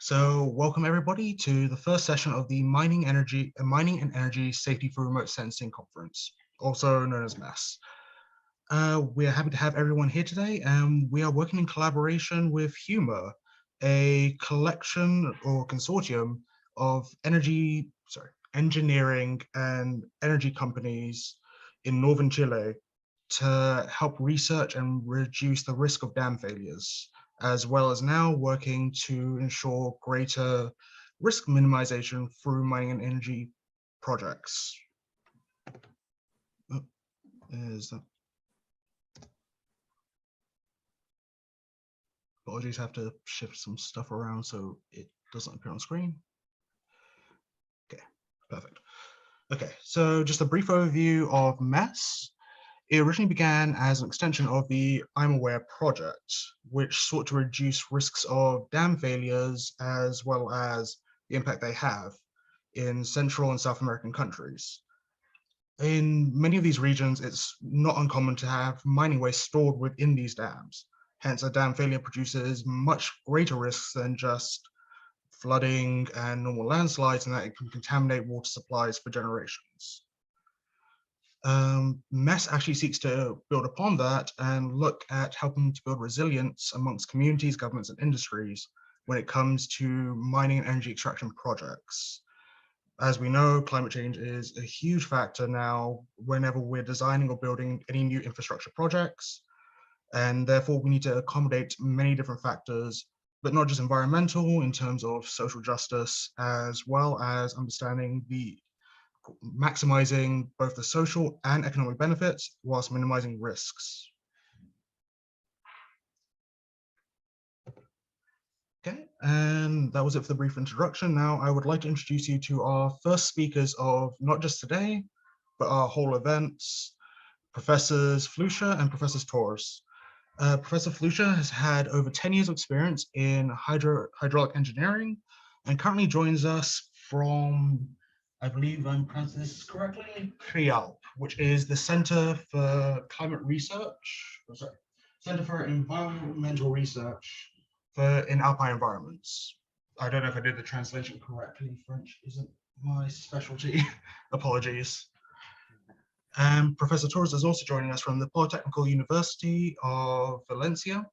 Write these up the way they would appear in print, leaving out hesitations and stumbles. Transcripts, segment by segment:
So welcome everybody to the first session of the Mining and Energy Safety for Remote Sensing Conference, also known as MESS. We're happy to have everyone here today, and we are working in collaboration with HUMA, a collection or consortium of engineering and energy companies in northern Chile to help research and reduce the risk of dam failures, as well as now working to ensure greater risk minimization through mining and energy projects. Apologies, I have to shift some stuff around so it doesn't appear on screen. Okay, perfect. Okay, so just a brief overview of MESS. It originally began as an extension of the I'm Aware project, which sought to reduce risks of dam failures as well as the impact they have in Central and South American countries. In many of these regions, it's not uncommon to have mining waste stored within these dams. Hence, a dam failure produces much greater risks than just flooding and normal landslides, and that it can contaminate water supplies for generations. MESS actually seeks to build upon that and look at helping to build resilience amongst communities, governments, and industries when it comes to mining and energy extraction projects. As we know, climate change is a huge factor now whenever we're designing or building any new infrastructure projects, and therefore we need to accommodate many different factors, but not just environmental in terms of social justice, as well as understanding the maximizing both the social and economic benefits whilst minimizing risks. Okay, and that was it for the brief introduction. Now I would like to introduce you to our first speakers of not just today, but our whole events, Professors Flusha and Professors Torres. Professor Flusha has had over 10 years of experience in hydraulic engineering and currently joins us from, I believe I'm pronouncing this correctly, CRIALP, which is the Center for Climate Research, Center for Environmental Research in Alpine Environments. I don't know if I did the translation correctly. French isn't my specialty. Apologies. And Professor Torres is also joining us from the Polytechnical University of Valencia,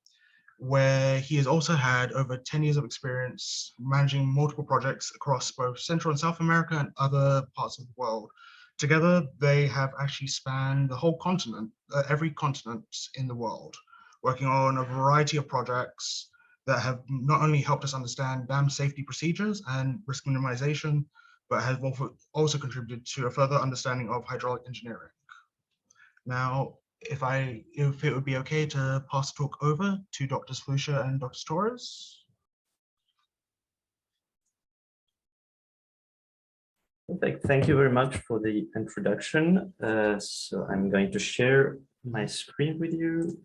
where he has also had over 10 years of experience managing multiple projects across both Central and South America and other parts of the world. Together, they have actually spanned the whole continent, every continent in the world, working on a variety of projects that have not only helped us understand dam safety procedures and risk minimization, but have also contributed to a further understanding of hydraulic engineering. Now, if it would be okay to pass the talk over to Drs. Flusha and Dr. Torres. Perfect. Thank you very much for the introduction. So I'm going to share my screen with you.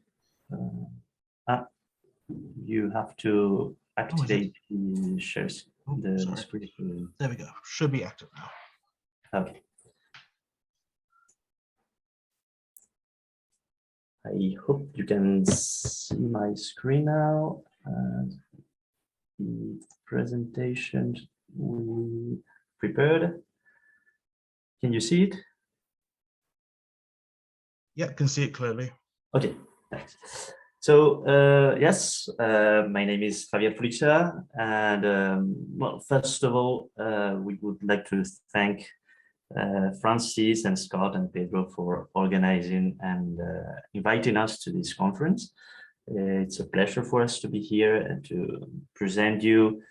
You have to activate the shares. The screen. There we go. Should be active now. Okay. I hope you can see my screen now. The presentation we prepared. Can you see it? Yeah, can see it clearly. Okay, thanks. So yes, my name is Javier Flusha, and well, first of all, we would like to thank Francis and Scott and Pedro for organizing and inviting us to this conference. It's a pleasure for us to be here and to present you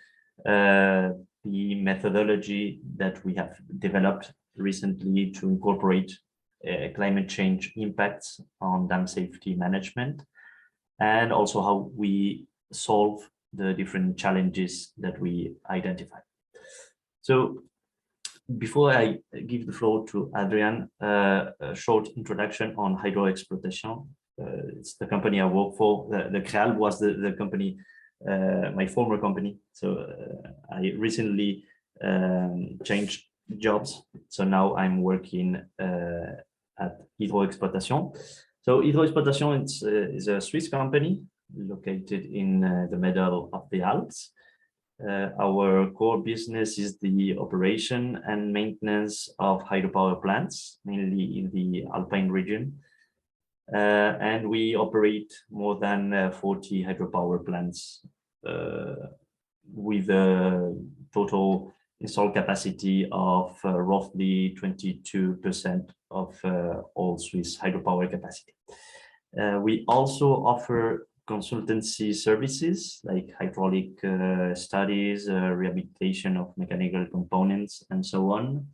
the methodology that we have developed recently to incorporate climate change impacts on dam safety management, and also how we solve the different challenges that we identify. So before I give the floor to Adrian, a short introduction on hydroexploitation. It's the company I work for. The CRIALP was the company, my former company. So I recently changed jobs. So now I'm working at Hydroexploitation. So Hydroexploitation is a Swiss company located in the middle of the Alps. Our core business is the operation and maintenance of hydropower plants, mainly in the Alpine region. And we operate more than 40 hydropower plants with a total installed capacity of roughly 22% of all Swiss hydropower capacity. We also offer consultancy services like hydraulic studies, rehabilitation of mechanical components, and so on.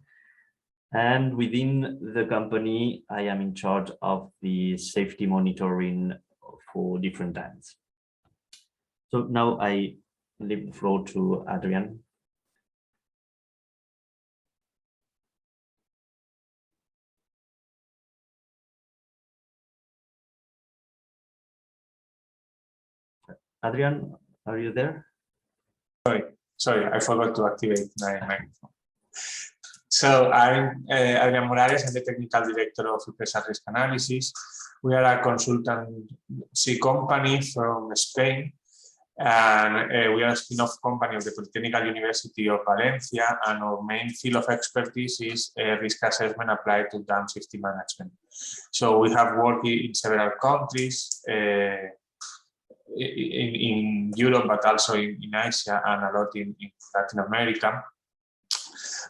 And within the company, I am in charge of the safety monitoring for different dams. So now I leave the floor to Adrian. Adrian, are you there? Sorry, I forgot to activate my microphone. So I'm Adrian Morales, I'm the Technical Director of Repressal Risk Analysis. We are a consultancy company from Spain, and we are a spin-off company of the Polytechnical University of Valencia, and our main field of expertise is risk assessment applied to dam safety management. So we have worked in several countries, in Europe, but also in Asia and a lot in Latin America.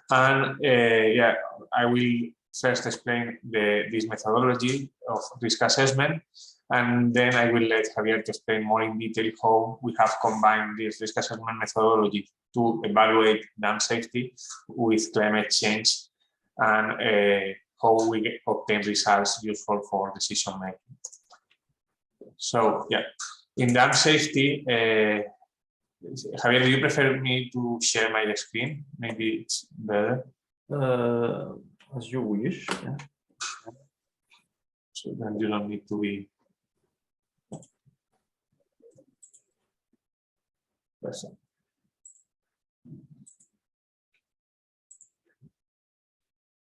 And yeah, I will first explain this methodology of risk assessment, and then I will let Javier to explain more in detail how we have combined this risk assessment methodology to evaluate dam safety with climate change, and how we obtain results useful for decision making. So yeah, in dam safety, Javier, do you prefer me to share my screen? Maybe it's better. As you wish. Yeah. So then you don't need to be present.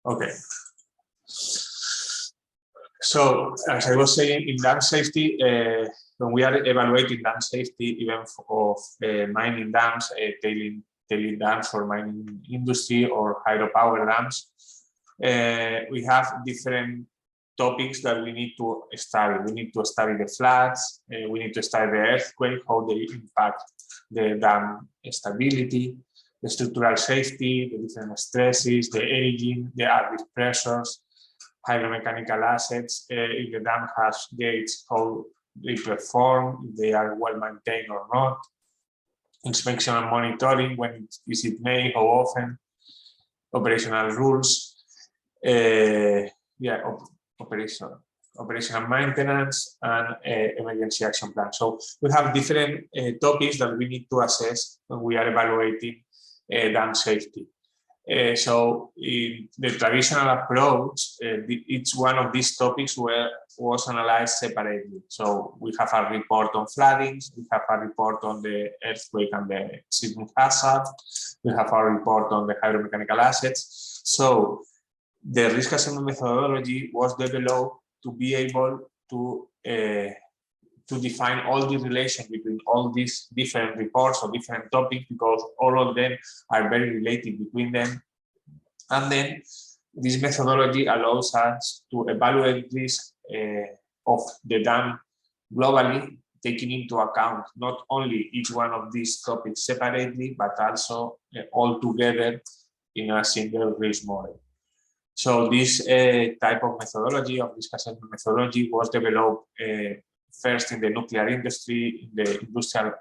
Okay. So as I was saying, in dam safety, when we are evaluating dam safety, even of mining dams, tailing dams for mining industry or hydropower dams, we have different topics that we need to study. We need to study the floods, we need to study the earthquake, how they impact the dam stability, the structural safety, the different stresses, the aging, the adverse pressures, hydromechanical assets, if the dam has gates, how they perform, if they are well maintained or not, inspection and monitoring, when is it made, how often, operational rules, operational maintenance, and emergency action plan. So we have different topics that we need to assess when we are evaluating dam safety. So in the traditional approach, each one of these topics was analyzed separately. So we have a report on floodings, we have a report on the earthquake and the seismic hazard, we have a report on the hydromechanical assets. So the risk assessment methodology was developed to be able to define all the relation between all these different reports or different topics, because all of them are very related between them. And then this methodology allows us to evaluate risk of the dam globally, taking into account not only each one of these topics separately, but also all together in a single risk model. So this type of methodology, of risk assessment methodology, was developed first in the nuclear industry, in the industrial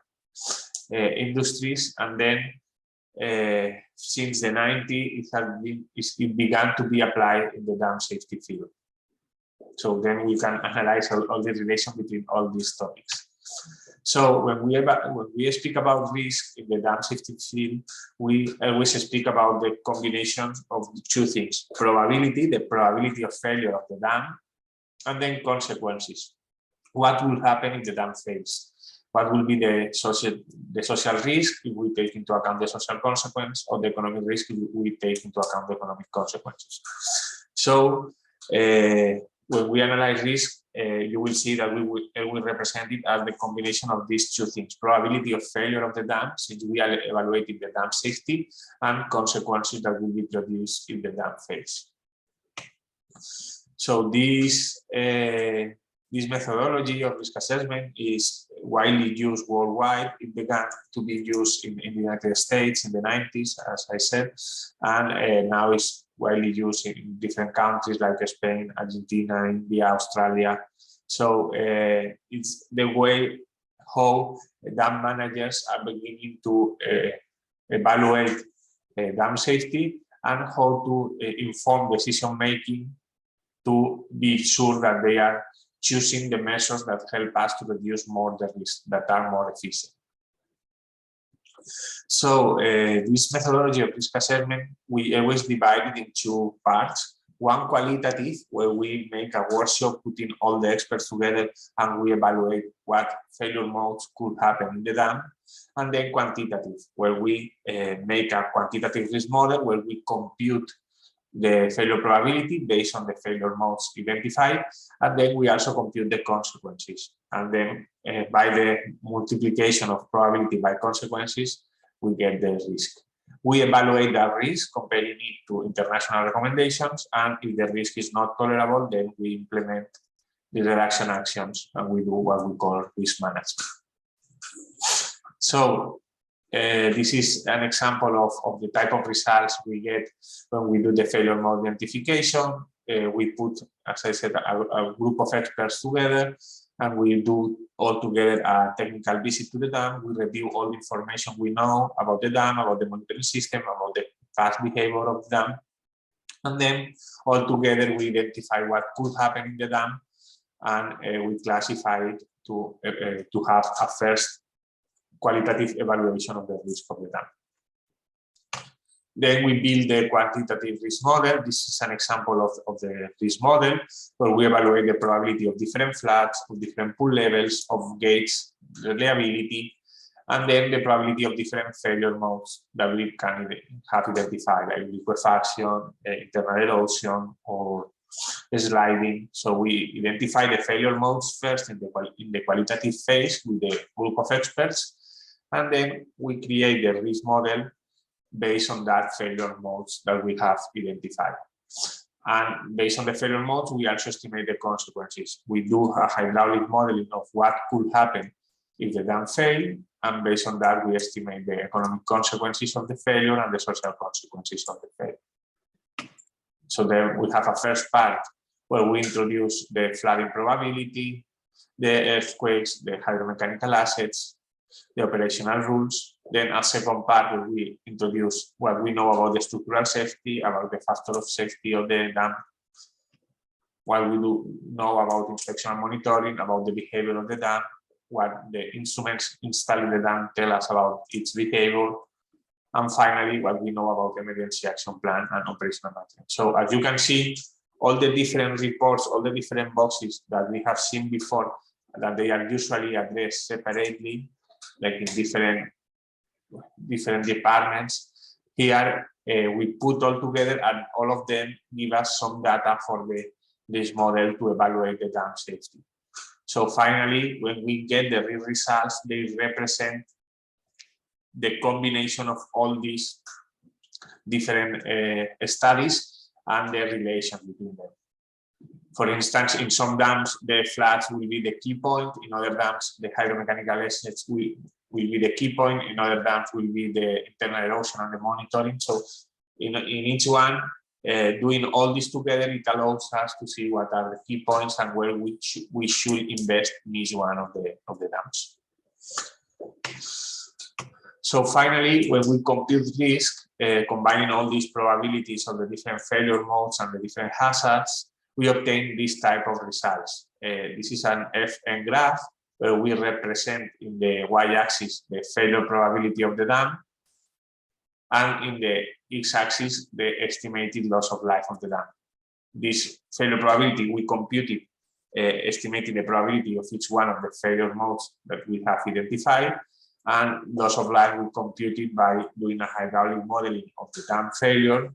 industries, and then since the 90s, it began to be applied in the dam safety field. So then we can analyze all the relation between all these topics. So when we speak about risk in the dam safety field, we always speak about the combination of the two things: probability, the probability of failure of the dam, and then consequences. What will happen if the dam fails? What will be the social risk if we take into account the social consequence, or the economic risk if we take into account the economic consequences? So when we analyze risk you will see that we will represent it as the combination of these two things: probability of failure of the dam, since we are evaluating the dam safety, and consequences that will be produced if the dam fails. So this methodology of risk assessment is widely used worldwide. It began to be used in the United States in the 90s, as I said, and now it's widely used in different countries like Spain, Argentina, India, Australia. So it's the way how dam managers are beginning to evaluate dam safety and how to inform decision making to be sure that they are choosing the measures that help us to reduce more the risk, that are more efficient. So this methodology of risk assessment, we always divide it in two parts. One qualitative, where we make a workshop putting all the experts together and we evaluate what failure modes could happen in the dam. And then quantitative, where we make a quantitative risk model where we compute the failure probability based on the failure modes identified, and then we also compute the consequences. And then by the multiplication of probability by consequences, we get the risk. We evaluate that risk, comparing it to international recommendations, and if the risk is not tolerable, then we implement the reduction actions and we do what we call risk management. So this is an example of the type of results we get when we do the failure mode identification. We put, as I said, a group of experts together, and we do all together a technical visit to the dam. We review all the information we know about the dam, about the monitoring system, about the past behavior of the dam. And then all together we identify what could happen in the dam, and we classify it to have a first qualitative evaluation of the risk of the dam. Then we build the quantitative risk model. This is an example of the risk model where we evaluate the probability of different floods, of different pool levels, of gates reliability, and then the probability of different failure modes that we can have identified, like liquefaction, internal erosion, or sliding. So we identify the failure modes first in the qualitative phase with the group of experts, and then we create the risk model based on that failure modes that we have identified. And based on the failure modes, we also estimate the consequences. We do a hydraulic modeling of what could happen if the dam failed, and based on that, we estimate the economic consequences of the failure and the social consequences of the failure. So then we have a first part where we introduce the flooding probability, the earthquakes, the hydromechanical assets, the operational rules. Then a second part where we introduce what we know about the structural safety, about the factor of safety of the dam, what we do know about inspection and monitoring, about the behavior of the dam, what the instruments installed in the dam tell us about its behavior, and finally what we know about the emergency action plan and operational management. So as you can see, all the different reports, all the different boxes that we have seen before, that they are usually addressed separately, like in different departments. Here we put all together, and all of them give us some data for this model to evaluate the dam safety. So finally, when we get the real results, they represent the combination of all these different studies and the relation between them. For instance, in some dams, the floods will be the key point. In other dams, the hydromechanical assets will be the key point. In other dams will be the internal erosion and the monitoring. So in each one, doing all this together, it allows us to see what are the key points and where we should invest in each one of the dams. So finally, when we compute risk, combining all these probabilities of the different failure modes and the different hazards, we obtain this type of results. This is an FN graph where we represent in the y-axis the failure probability of the dam, and in the x-axis the estimated loss of life of the dam. This failure probability, we computed estimating the probability of each one of the failure modes that we have identified, and loss of life we computed by doing a hydraulic modeling of the dam failure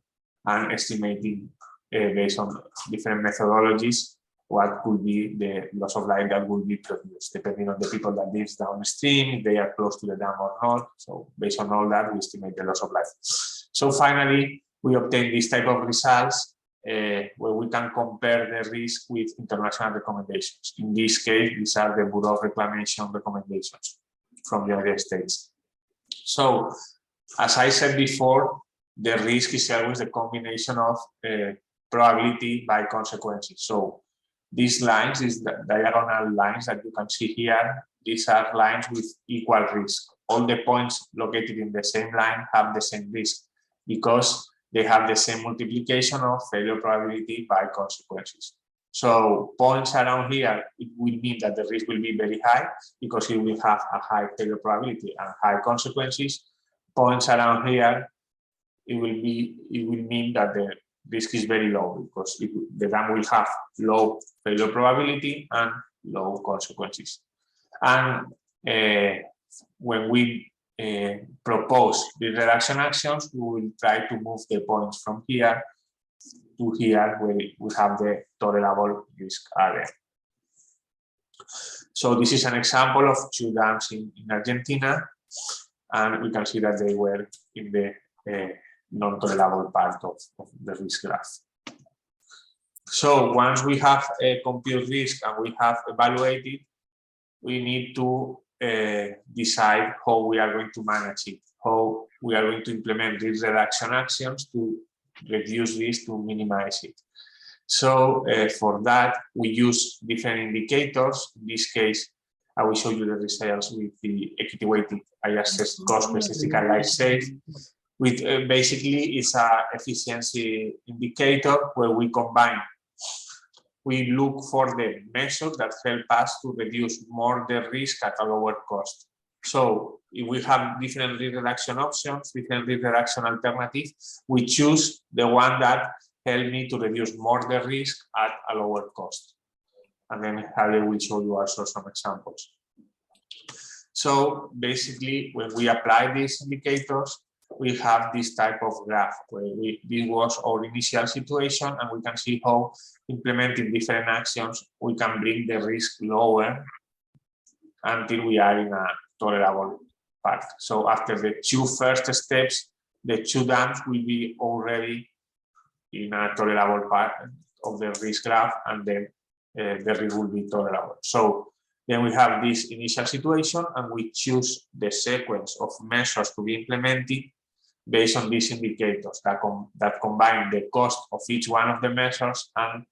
and estimating based on different methodologies what could be the loss of life that will be produced, depending on the people that live downstream, if they are close to the dam or not. So based on all that, we estimate the loss of life. So finally, we obtain this type of results where we can compare the risk with international recommendations. In this case, these are the Bureau of Reclamation recommendations from the United States. So, as I said before, the risk is always a combination of probability by consequences. So these lines, these diagonal lines that you can see here, these are lines with equal risk. All the points located in the same line have the same risk because they have the same multiplication of failure probability by consequences. So points around here, it will mean that the risk will be very high because it will have a high failure probability and high consequences. Points around here, it will mean that the risk is very low because the dam will have low failure probability and low consequences. And when we propose the reduction actions, we will try to move the points from here to here where we have the tolerable risk area. So this is an example of two dams in Argentina, and we can see that they were in the non-tolerable part of the risk graph. So once we have a compute risk and we have evaluated, we need to decide how we are going to manage it, how we are going to implement these reduction actions to reduce this, to minimize it. So for that, we use different indicators. In this case, I will show you the results with the equity-weighted I-assessed cost per statistical life safe. With basically, it's an efficiency indicator where we combine. We look for the measures that help us to reduce more the risk at a lower cost. So if we have different risk reduction options, different risk reduction alternatives, we choose the one that help me to reduce more the risk at a lower cost. And then Javier will show you also some examples. So basically, when we apply these indicators, we have this type of graph where this was our initial situation, and we can see how implementing different actions, we can bring the risk lower until we are in a tolerable part. So after the two first steps, the two dams will be already in a tolerable part of the risk graph, and then the risk will be tolerable. So then we have this initial situation, and we choose the sequence of measures to be implemented based on these indicators that combine the cost of each one of the measures and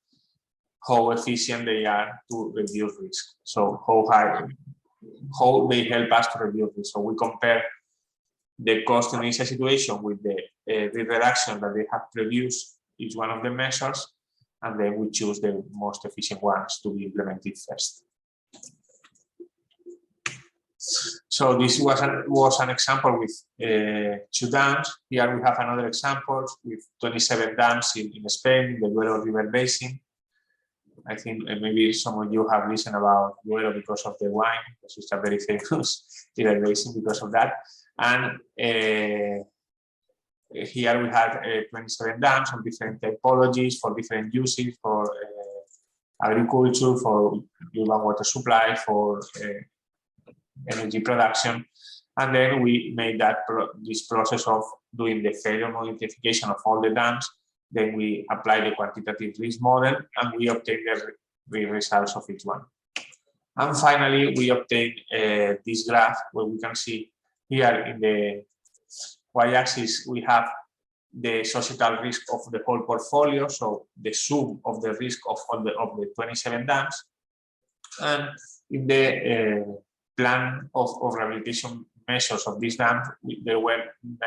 how efficient they are to reduce risk. So how they help us to reduce risk. So we compare the cost in initial situation with the reduction that they have produced each one of the measures, and then we choose the most efficient ones to be implemented first. So this was an example with two dams. Here we have another example with 27 dams in Spain, in the Duero River Basin. I think maybe some of you have listened about Duero because of the wine, because it's a very famous river basin because of that. And here we have 27 dams on different typologies for different uses, for agriculture, for urban water supply, for energy production. And then we made this process of doing the failure modification of all the dams. Then we apply the quantitative risk model, and we obtain the results of each one. And finally, we obtain this graph where we can see here in the y-axis, we have the societal risk of the whole portfolio, so the sum of the risk of the 27 dams. And in the plan of rehabilitation measures of this dam, there were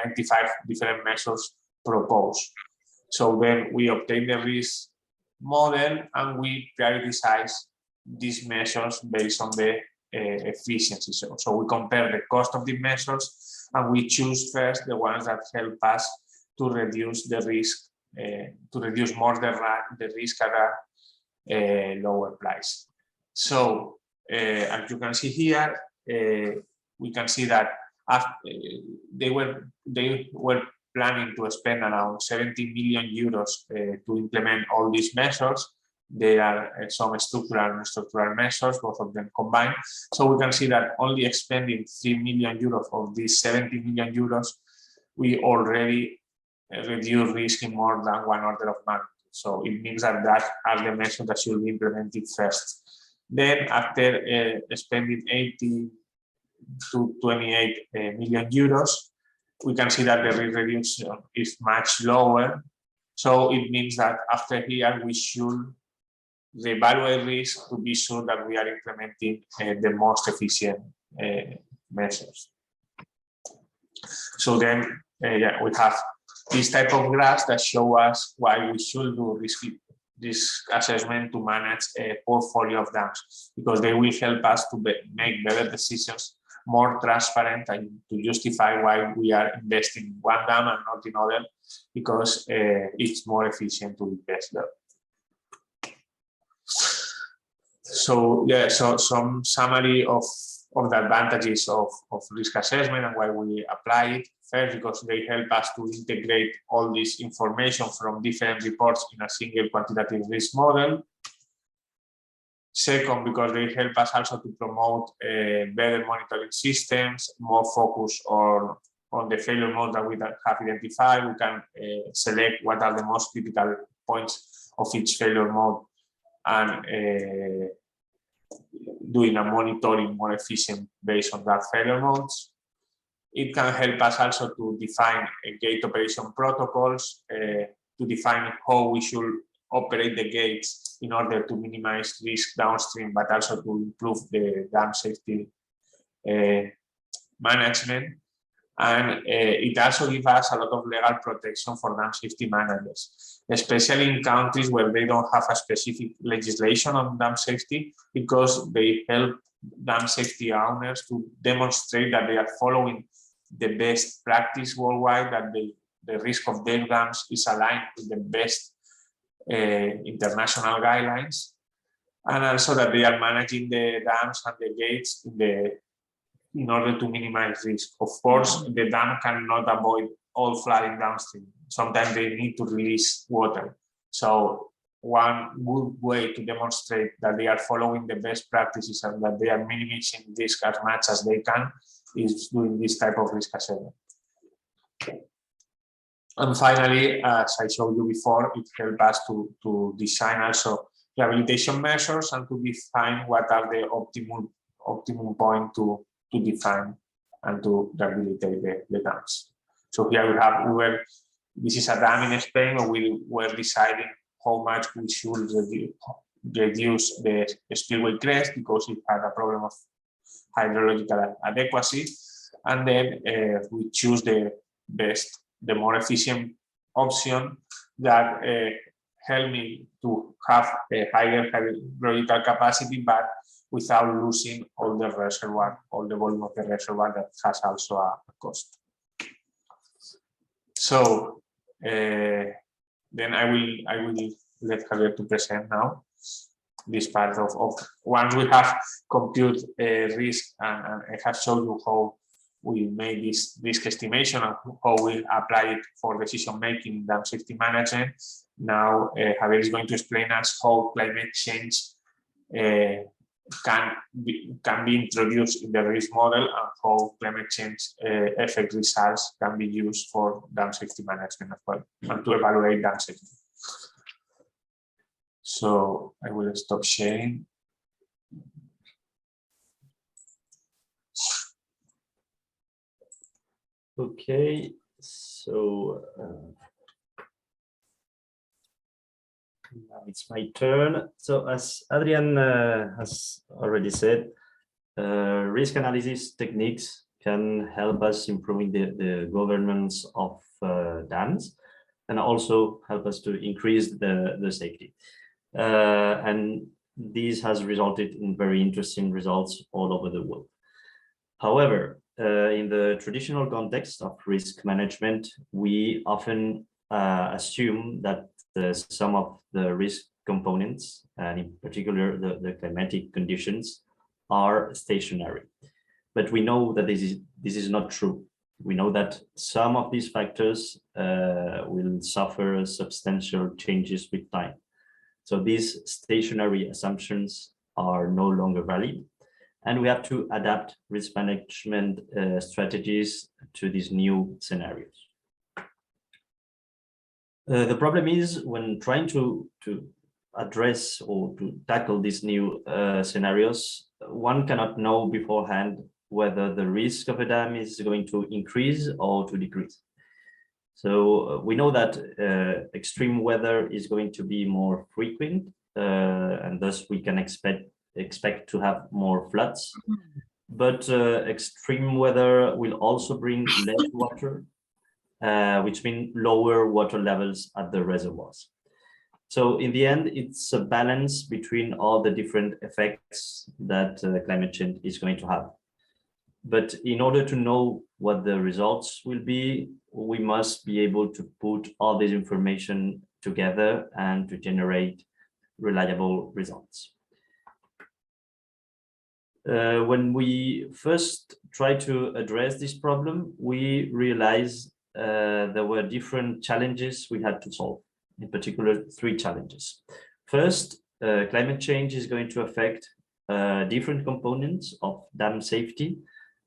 95 different measures proposed. So then we obtain the risk model, and we prioritize these measures based on the efficiency. So we compare the cost of the measures, and we choose first the ones that help us to reduce the risk, to reduce more the risk at a lower price. So as you can see here, we can see that after, they were planning to spend around 70 million euros to implement all these measures, there are some structural and structural measures, both of them combined. So we can see that only expending 3 million euros of these 70 million euros, we already reduce risk in more than one order of magnitude. So it means that are the measures that should be implemented first. Then after spending 80 to 28 million euros, we can see that the risk reduction is much lower. So it means that after here, we should reevaluate risk to be sure that we are implementing the most efficient measures. So then, yeah, we have this type of graphs that show us why we should do risk assessment to manage a portfolio of dams, because they will help us to make better decisions, more transparent, and to justify why we are investing in one dam and not in other, because it's more efficient to invest there. So yeah, so some summary of the advantages of risk assessment and why we apply it. First, because they help us to integrate all this information from different reports in a single quantitative risk model. Second, because they help us also to promote better monitoring systems, more focus on the failure modes that we have identified. We can select what are the most critical points of each failure mode and doing a monitoring more efficient based on that failure modes. It can help us also to define gate operation protocols, to define how we should operate the gates in order to minimize risk downstream, but also to improve the dam safety management. And it also gives us a lot of legal protection for dam safety managers, especially in countries where they don't have a specific legislation on dam safety, because they help dam safety owners to demonstrate that they are following the best practice worldwide, that the risk of their dams is aligned with the best international guidelines, and also that they are managing the dams and the gates in order to minimize risk. Of course, the dam cannot avoid all flooding downstream. Sometimes they need to release water. So one good way to demonstrate that they are following the best practices and that they are minimizing risk as much as they can is doing this type of risk assessment. And finally, as I showed you before, it helps us to design also rehabilitation measures and to define what are the optimum point to define and to rehabilitate the dams. So here this is a dam in Spain, where we were deciding how much we should reduce the spillway crest because it had a problem of hydrological adequacy, and then we choose the more efficient option that help me to have a higher hydrological capacity, but without losing all the reservoir, all the volume of the reservoir that has also a cost. So then I will let Javier to present now this part of once we have compute risk and I have shown you how we made this risk estimation and how we apply it for decision making in dam safety management. Now Javier is going to explain us how climate change can be introduced in the risk model and how climate change effect results can be used for dam safety management as well, and to evaluate dam safety. So I will stop sharing. Okay, so now it's my turn. So as Adrian has already said, risk analysis techniques can help us improving the governance of dams and also help us to increase the safety. And this has resulted in very interesting results all over the world. However, in the traditional context of risk management, we often assume that some of the risk components, and in particular the climatic conditions, are stationary. But we know that this is not true. We know that some of these factors will suffer substantial changes with time. So these stationary assumptions are no longer valid, and we have to adapt risk management strategies to these new scenarios. The problem is when trying to address or to tackle these new scenarios, one cannot know beforehand whether the risk of a dam is going to increase or to decrease. So we know that extreme weather is going to be more frequent, and thus we can expect to have more floods. But extreme weather will also bring less water, which means lower water levels at the reservoirs. So in the end, it's a balance between all the different effects that climate change is going to have. But in order to know what the results will be, we must be able to put all this information together and to generate reliable results. When we first tried to address this problem, we realized there were different challenges we had to solve, in particular, 3 challenges. First, climate change is going to affect different components of dam safety,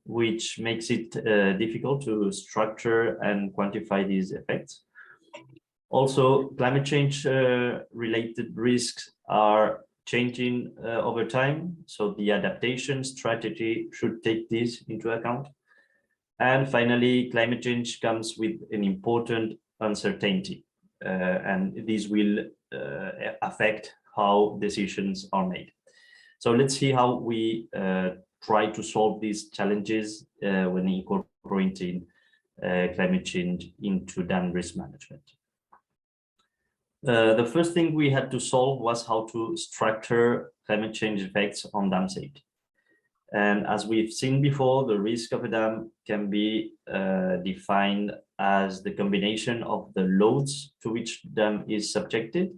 which makes it difficult to structure and quantify these effects. Also, climate change related risks are changing over time, so the adaptation strategy should take this into account. And finally, climate change comes with an important uncertainty, and this will affect how decisions are made. So let's see how we try to solve these challenges when incorporating climate change into dam risk management. The first thing we had to solve was how to structure climate change effects on dam safety. And as we've seen before, the risk of a dam can be defined as the combination of the loads to which the dam is subjected,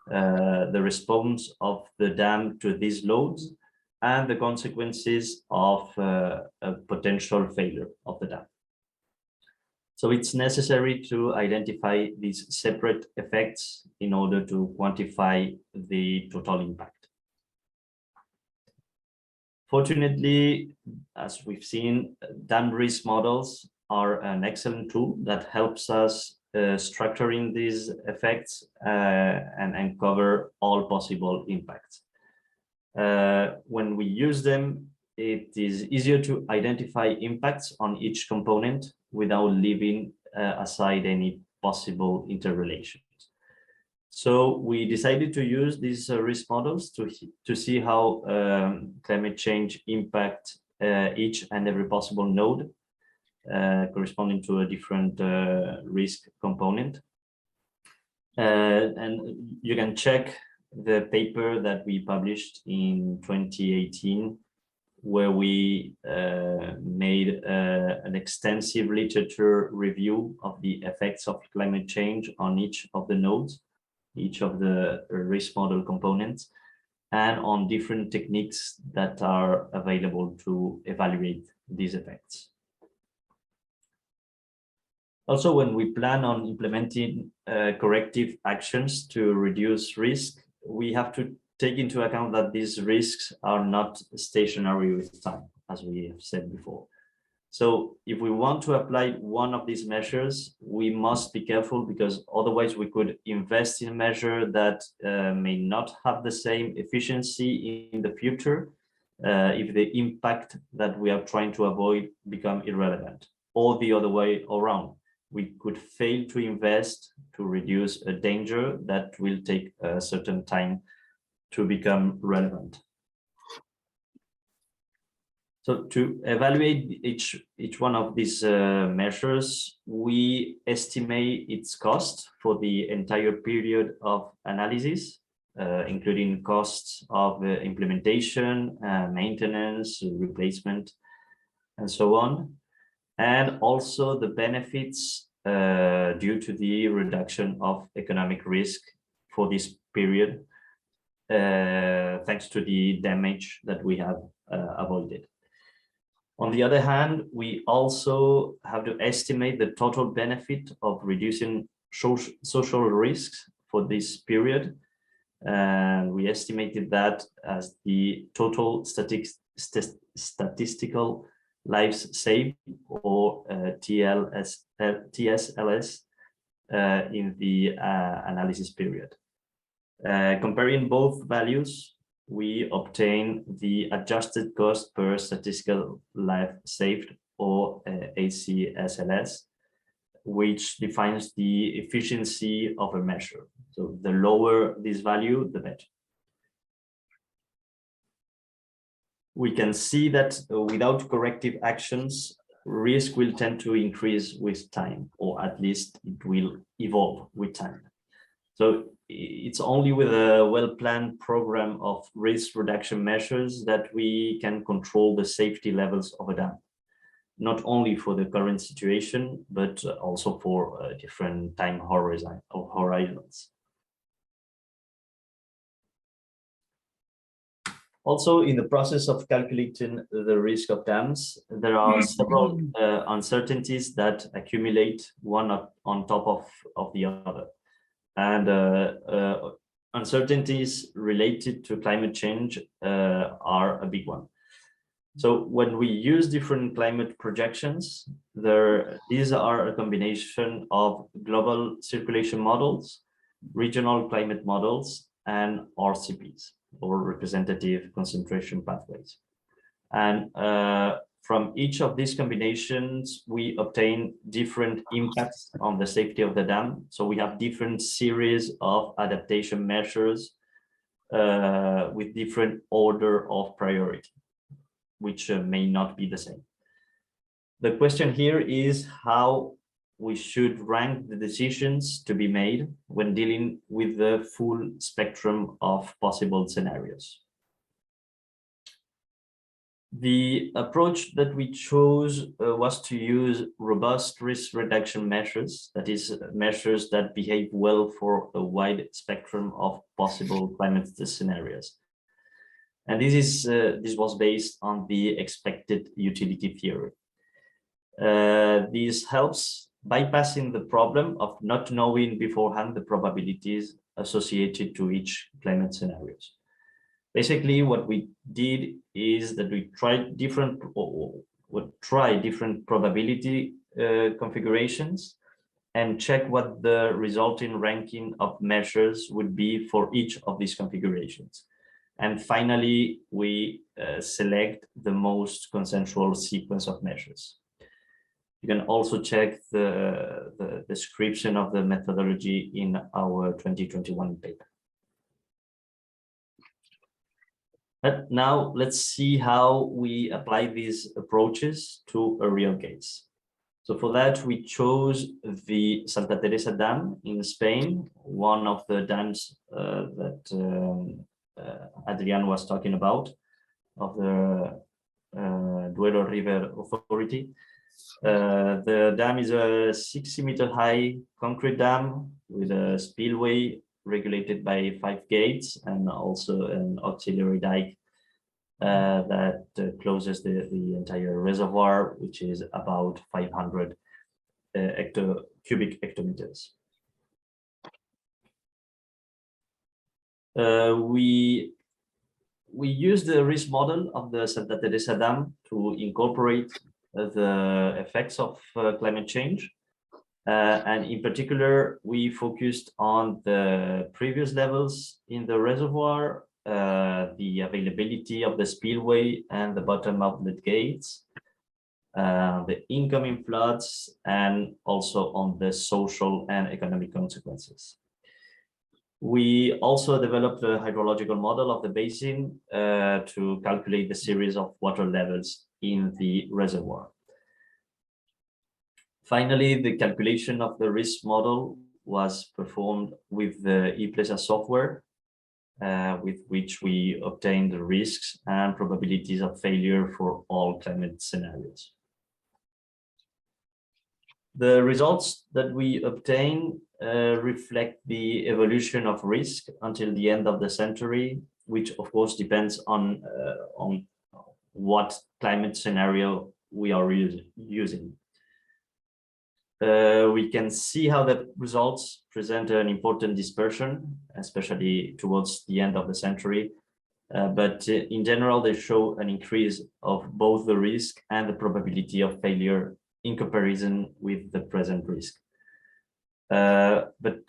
the response of the dam to these loads, and the consequences of a potential failure of the dam. So it's necessary to identify these separate effects in order to quantify the total impact. Fortunately, as we've seen, dam risk models are an excellent tool that helps us structuring these effects and cover all possible impacts. When we use them, it is easier to identify impacts on each component without leaving aside any possible interrelations. So we decided to use these risk models to see how climate change impact each and every possible node corresponding to a different risk component. And you can check the paper that we published in 2018, where we made an extensive literature review of the effects of climate change on each of the nodes, each of the risk model components, and on different techniques that are available to evaluate these effects. Also, when we plan on implementing corrective actions to reduce risk, we have to take into account that these risks are not stationary with time, as we have said before. So if we want to apply one of these measures, we must be careful, because otherwise we could invest in a measure that may not have the same efficiency in the future if the impact that we are trying to avoid become irrelevant, or the other way around. We could fail to invest to reduce a danger that will take a certain time to become relevant. So to evaluate each one of these measures, we estimate its cost for the entire period of analysis, including costs of implementation, maintenance, replacement, and so on, and also the benefits due to the reduction of economic risk for this period, thanks to the damage that we have avoided. On the other hand, we also have to estimate the total benefit of reducing social risks for this period, And we estimated that as the total statistical lives saved, or TSLS, in the analysis period. Comparing both values, we obtain the adjusted cost per statistical life saved, or ACSLS, which defines the efficiency of a measure. So the lower this value, the better. We can see that without corrective actions, risk will tend to increase with time, or at least it will evolve with time. So it's only with a well-planned program of risk reduction measures that we can control the safety levels of a dam, not only for the current situation, but also for different time horizons. Also, in the process of calculating the risk of dams, there are several uncertainties that accumulate one on top of the other. And uncertainties related to climate change are a big one. So when we use different climate projections, these are a combination of global circulation models, regional climate models, and RCPs, or representative concentration pathways. And from each of these combinations, we obtain different impacts on the safety of the dam. So we have different series of adaptation measures with different order of priority, which may not be the same. The question here is how we should rank the decisions to be made when dealing with the full spectrum of possible scenarios. The approach that we chose was to use robust risk reduction measures, that is, measures that behave well for a wide spectrum of possible climate scenarios. And this was based on the expected utility theory. This helps bypassing the problem of not knowing beforehand the probabilities associated to each climate scenarios. Basically, what we did is that we tried different probability configurations and check what the resulting ranking of measures would be for each of these configurations. And finally, we select the most consensual sequence of measures. You can also check the description of the methodology in our 2021 paper. But now let's see how we apply these approaches to a real case. So for that, we chose the Santa Teresa Dam in Spain, one of the dams that Adrian was talking about, of the Duero River Authority. The dam is a 60-meter high concrete dam with a spillway regulated by 5 gates and also an auxiliary dike that closes the entire reservoir, which is about 500 cubic hectometers. We use the risk model of the Santa Teresa Dam to incorporate the effects of climate change. And in particular, we focused on the previous levels in the reservoir, the availability of the spillway and the bottom outlet gates, the incoming floods, and also on the social and economic consequences. We also developed a hydrological model of the basin to calculate the series of water levels in the reservoir. Finally, the calculation of the risk model was performed with the ePlesa software, with which we obtained the risks and probabilities of failure for all climate scenarios. The results that we obtain reflect the evolution of risk until the end of the century, which of course depends on what climate scenario we are using. we can see how the results present an important dispersion, especially towards the end of the century. But in general, they show an increase of both the risk and the probability of failure in comparison with the present risk. But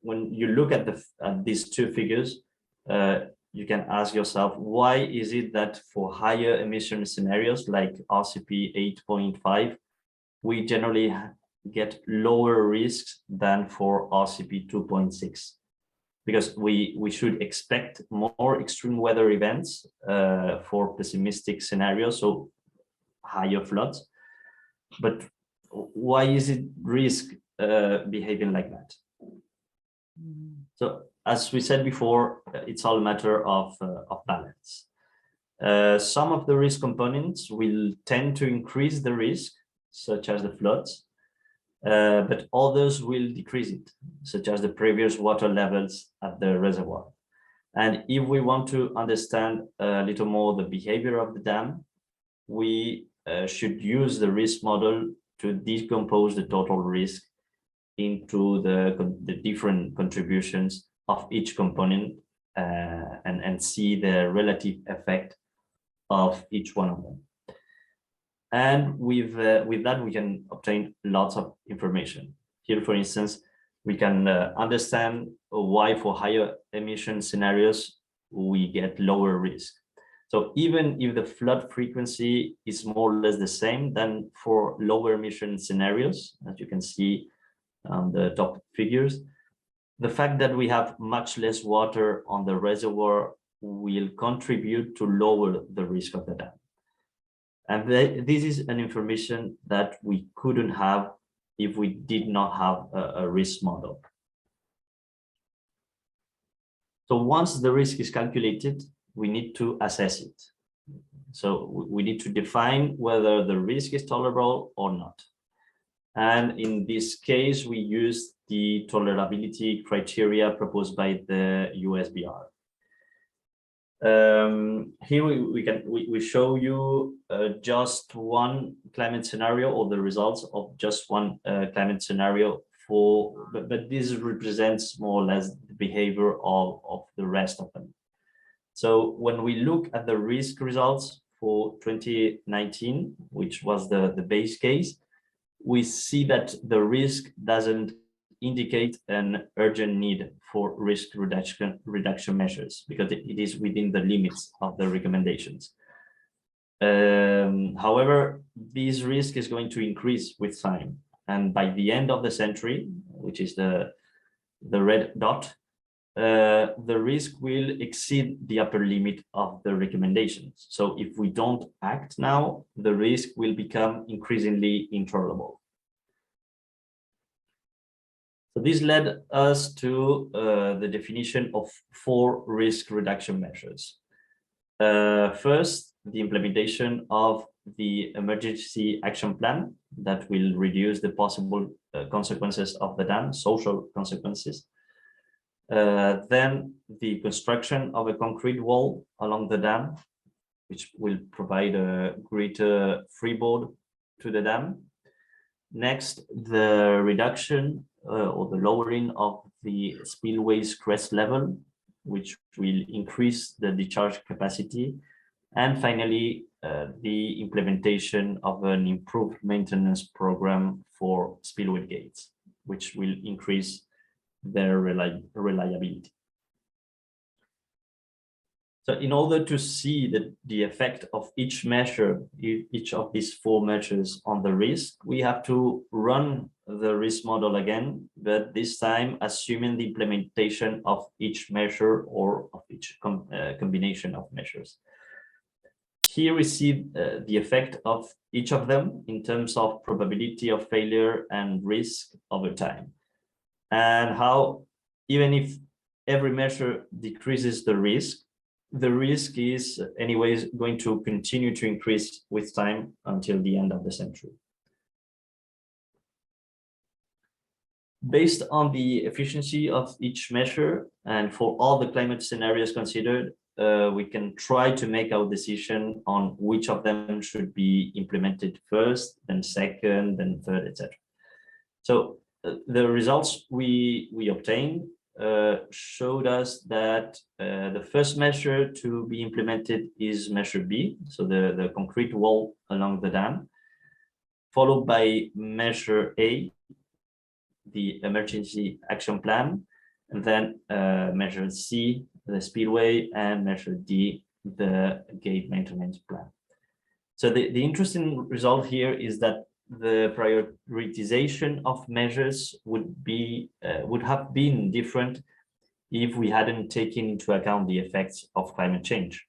when you look at these two figures, you can ask yourself, why is it that for higher emission scenarios like RCP 8.5, we generally get lower risks than for RCP 2.6? Because we should expect more extreme weather events for pessimistic scenarios, so higher floods. But why is it risk behaving like that? So as we said before, it's all a matter of balance. Some of the risk components will tend to increase the risk, such as the floods, but others will decrease it, such as the previous water levels at the reservoir. And if we want to understand a little more the behavior of the dam, we should use the risk model to decompose the total risk into the different contributions of each component and see the relative effect of each one of them. And with that, we can obtain lots of information. Here, for instance, we can understand why for higher emission scenarios, we get lower risk. So even if the flood frequency is more or less the same than for lower emission scenarios, as you can see on the top figures, the fact that we have much less water on the reservoir will contribute to lower the risk of the dam. And this is an information that we couldn't have if we did not have a risk model. So once the risk is calculated, we need to assess it. So we need to define whether the risk is tolerable or not. And in this case, we use the tolerability criteria proposed by the USBR. Here we show you just one climate scenario, or the results of just one climate scenario but this represents more or less the behavior of the rest of them. So when we look at the risk results for 2019, which was the base case, we see that the risk doesn't indicate an urgent need for risk reduction measures because it is within the limits of the recommendations. However, this risk is going to increase with time, and by the end of the century, which is the red dot, the risk will exceed the upper limit of the recommendations. So if we don't act now, the risk will become increasingly intolerable. So this led us to the definition of 4 risk reduction measures. First, the implementation of the emergency action plan that will reduce the possible consequences of the dam, social consequences. Then the construction of a concrete wall along the dam, which will provide a greater freeboard to the dam. Next, the reduction or the lowering of the spillway's crest level, which will increase the discharge capacity. And finally, the implementation of an improved maintenance program for spillway gates, which will increase their reliability. So in order to see the effect of each measure, each of these 4 measures on the risk, we have to run the risk model again, but this time assuming the implementation of each measure or of each combination of measures. Here we see the effect of each of them in terms of probability of failure and risk over time, and how even if every measure decreases the risk is anyways going to continue to increase with time until the end of the century. Based on the efficiency of each measure and for all the climate scenarios considered, we can try to make our decision on which of them should be implemented first, then second, then third, etc. So the results we obtained showed us that the first measure to be implemented is measure B, so the concrete wall along the dam, followed by measure A, the emergency action plan, and then measure C, the spillway, and measure D, the gate maintenance plan. So the interesting result here is that the prioritization of measures would have been different if we hadn't taken into account the effects of climate change,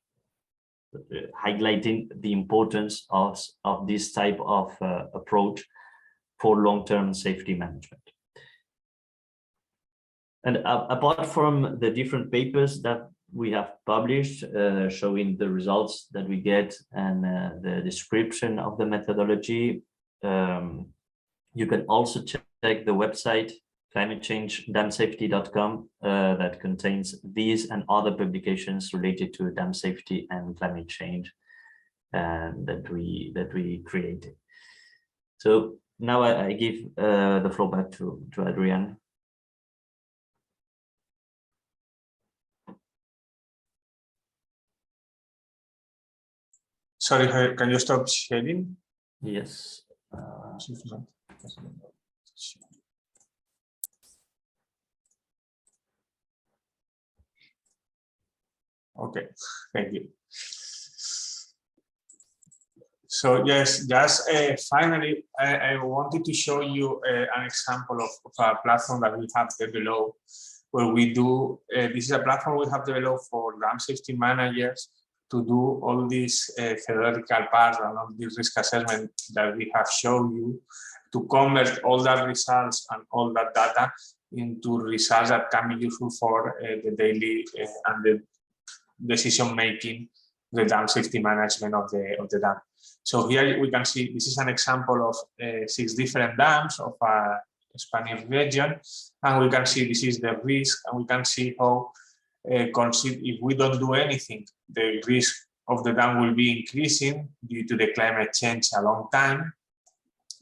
highlighting the importance of this type of approach for long-term safety management. And apart from the different papers that we have published showing the results that we get and the description of the methodology, you can also check the website climatechangedamsafety.com that contains these and other publications related to dam safety and climate change that we created. So now I give the floor back to Adrian. Sorry, can you stop sharing? Yes. Okay, thank you. So yes, just finally, I wanted to show you an example of a platform that we have developed, where we do, this is a platform we have developed for dam safety managers to do all these theoretical parts and all this risk assessment that we have shown you, to convert all that results and all that data into results that can be useful for the daily and the decision making, the dam safety management of the dam. So here we can see this is an example of 6 different dams of a Spanish region, and we can see this is the risk, and we can see how if we don't do anything, the risk of the dam will be increasing due to the climate change a long time.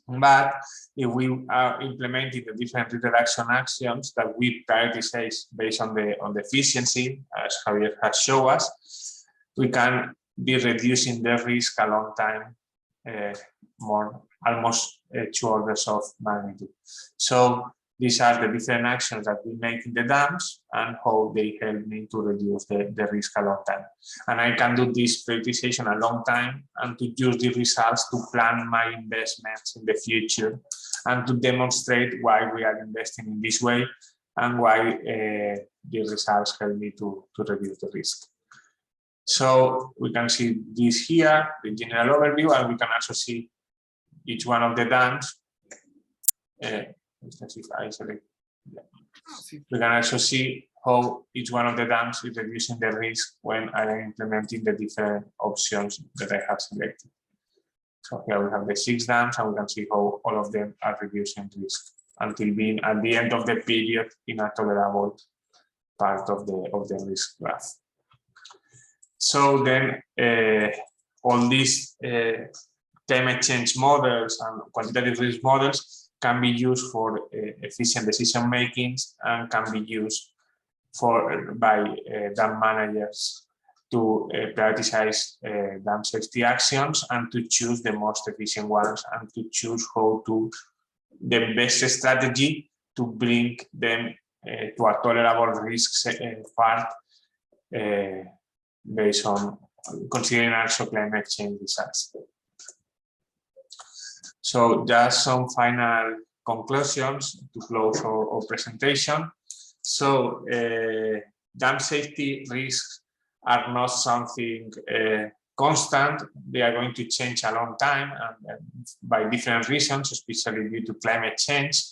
But if we are implementing the different reduction actions that we prioritize based on the efficiency, as Javier has shown us, we can be reducing the risk a long time, almost 2 orders of magnitude. So these are the different actions that we make in the dams and how they help me to reduce the risk a long time. And I can do this prioritization a long time and to use the results to plan my investments in the future and to demonstrate why we are investing in this way and why the results help me to reduce the risk. So we can see this here, the general overview, and we can also see each one of the dams. We can also see how each one of the dams is reducing the risk when I am implementing the different options that I have selected. So here we have the 6 dams, and we can see how all of them are reducing risk until being at the end of the period in a tolerable part of the risk graph. So then all these climate change models and quantitative risk models can be used for efficient decision making and can be used by dam managers to prioritize dam safety actions and to choose the most efficient ones and to choose the best strategy to bring them to a tolerable risk part based on considering also climate change results. So just some final conclusions to close our presentation. So dam safety risks are not something constant. They are going to change a long time and by different reasons, especially due to climate change.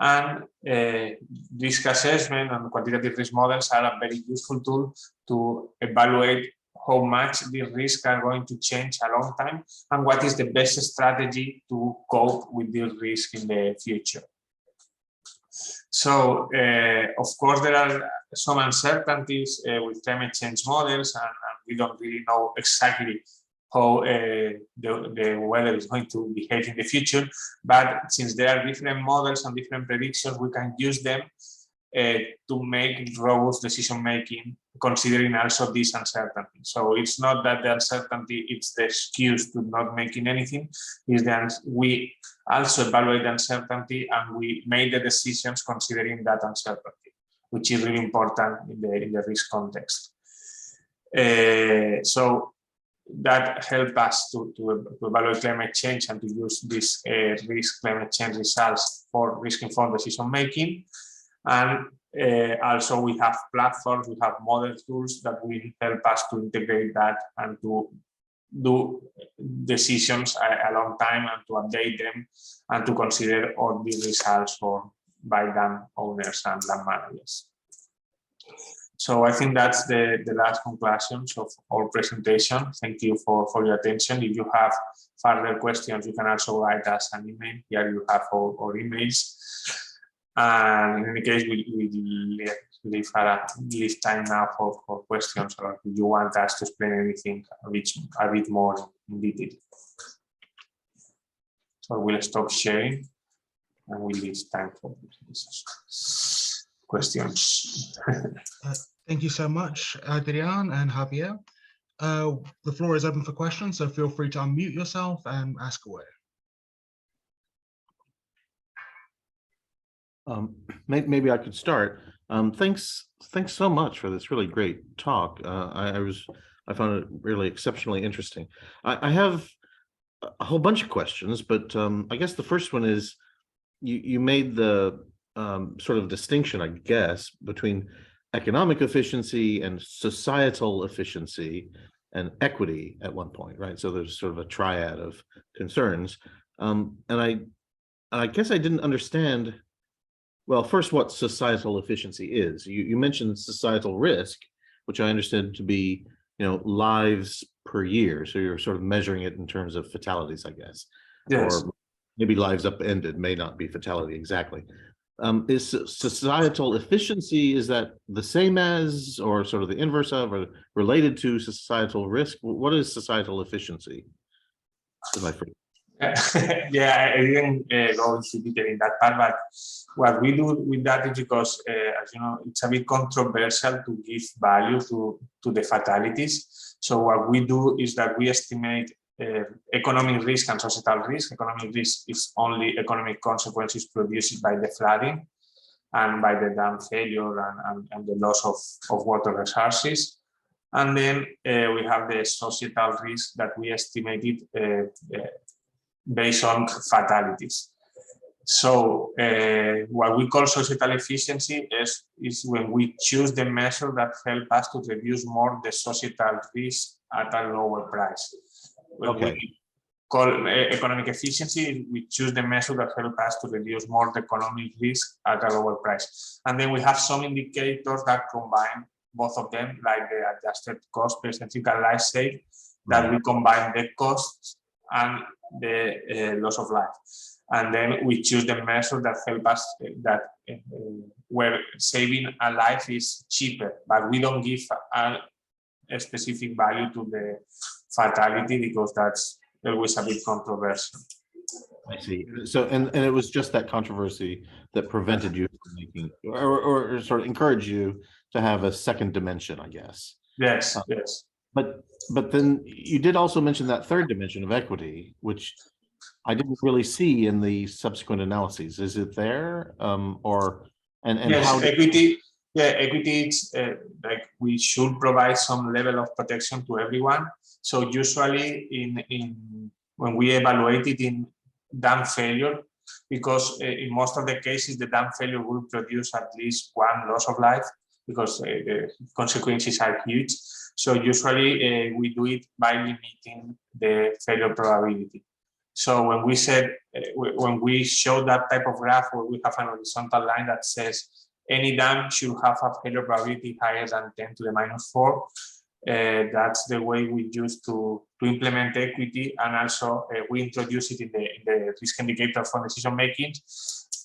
And risk assessment and quantitative risk models are a very useful tool to evaluate how much the risks are going to change a long time and what is the best strategy to cope with the risk in the future. So, of course, there are some uncertainties with climate change models, and we don't really know exactly how the weather is going to behave in the future. But since there are different models and different predictions, we can use them to make robust decision making, considering also this uncertainty. So it's not that the uncertainty it's the excuse to not making anything. Is that we also evaluate the uncertainty and we made the decisions considering that uncertainty, which is really important in the risk context. So that helped us to evaluate climate change and to use these risk climate change results for risk-informed decision making. And also we have platforms, we have model tools that will help us to integrate that and to do decisions a long time and to update them and to consider all the results by dam owners and land managers. So I think that's the last conclusions of our presentation. Thank you for your attention. If you have further questions, you can also write us an email. Here you have our emails. And in any case, we leave time now for questions, or if you want us to explain anything a bit more in detail. So we'll stop sharing and we'll leave time for questions. Thank you so much, Adrian and Javier. The floor is open for questions, so feel free to unmute yourself and ask away. Maybe I could start. Thanks so much for this really great talk. I found it really exceptionally interesting. I have a whole bunch of questions, but I guess the first one is you made the sort of distinction, I guess, between economic efficiency and societal efficiency and equity at one point, right? So there's sort of a triad of concerns, and I guess I didn't understand. Well, first, what societal efficiency is. You mentioned societal risk, which I understood to be, lives per year. So you're sort of measuring it in terms of fatalities, I guess. Yes. Or maybe lives upended, may not be fatality exactly. Is societal efficiency, is that the same as, or sort of the inverse of, or related to societal risk? What is societal efficiency? Yeah, I didn't go into detail in that part, but what we do with that is because, as you know, it's a bit controversial to give value to the fatalities. So what we do is that we estimate economic risk and societal risk. Economic risk is only economic consequences produced by the flooding and by the dam failure and the loss of water resources. And then we have the societal risk that we estimated based on fatalities. So what we call societal efficiency is when we choose the measure that help us to reduce more the societal risk at a lower price. When we call economic efficiency, we choose the measure that help us to reduce more the economic risk at a lower price. And then we have some indicators that combine both of them, like the adjusted cost per statistical life save, that we combine the costs and the loss of life. And then we choose the measure that help us where saving a life is cheaper, but we don't give a specific value to the fatality because that's always a bit controversial. I see. So, and it was just that controversy that prevented you from making, or sort of encouraged you to have a second dimension, I guess. Yes, yes. But then you did also mention that third dimension of equity, which I didn't really see in the subsequent analyses. Is it there, and yes, how? Equity. Yeah, equity is like we should provide some level of protection to everyone. So usually when we evaluate it in dam failure, because in most of the cases the dam failure will produce at least one loss of life because the consequences are huge. So usually we do it by limiting the failure probability. So when we said, when we show that type of graph where we have an horizontal line that says any dam should have a failure probability higher than 10 to the -4, that's the way we use to implement equity, and also we introduce it in the risk indicator for decision making,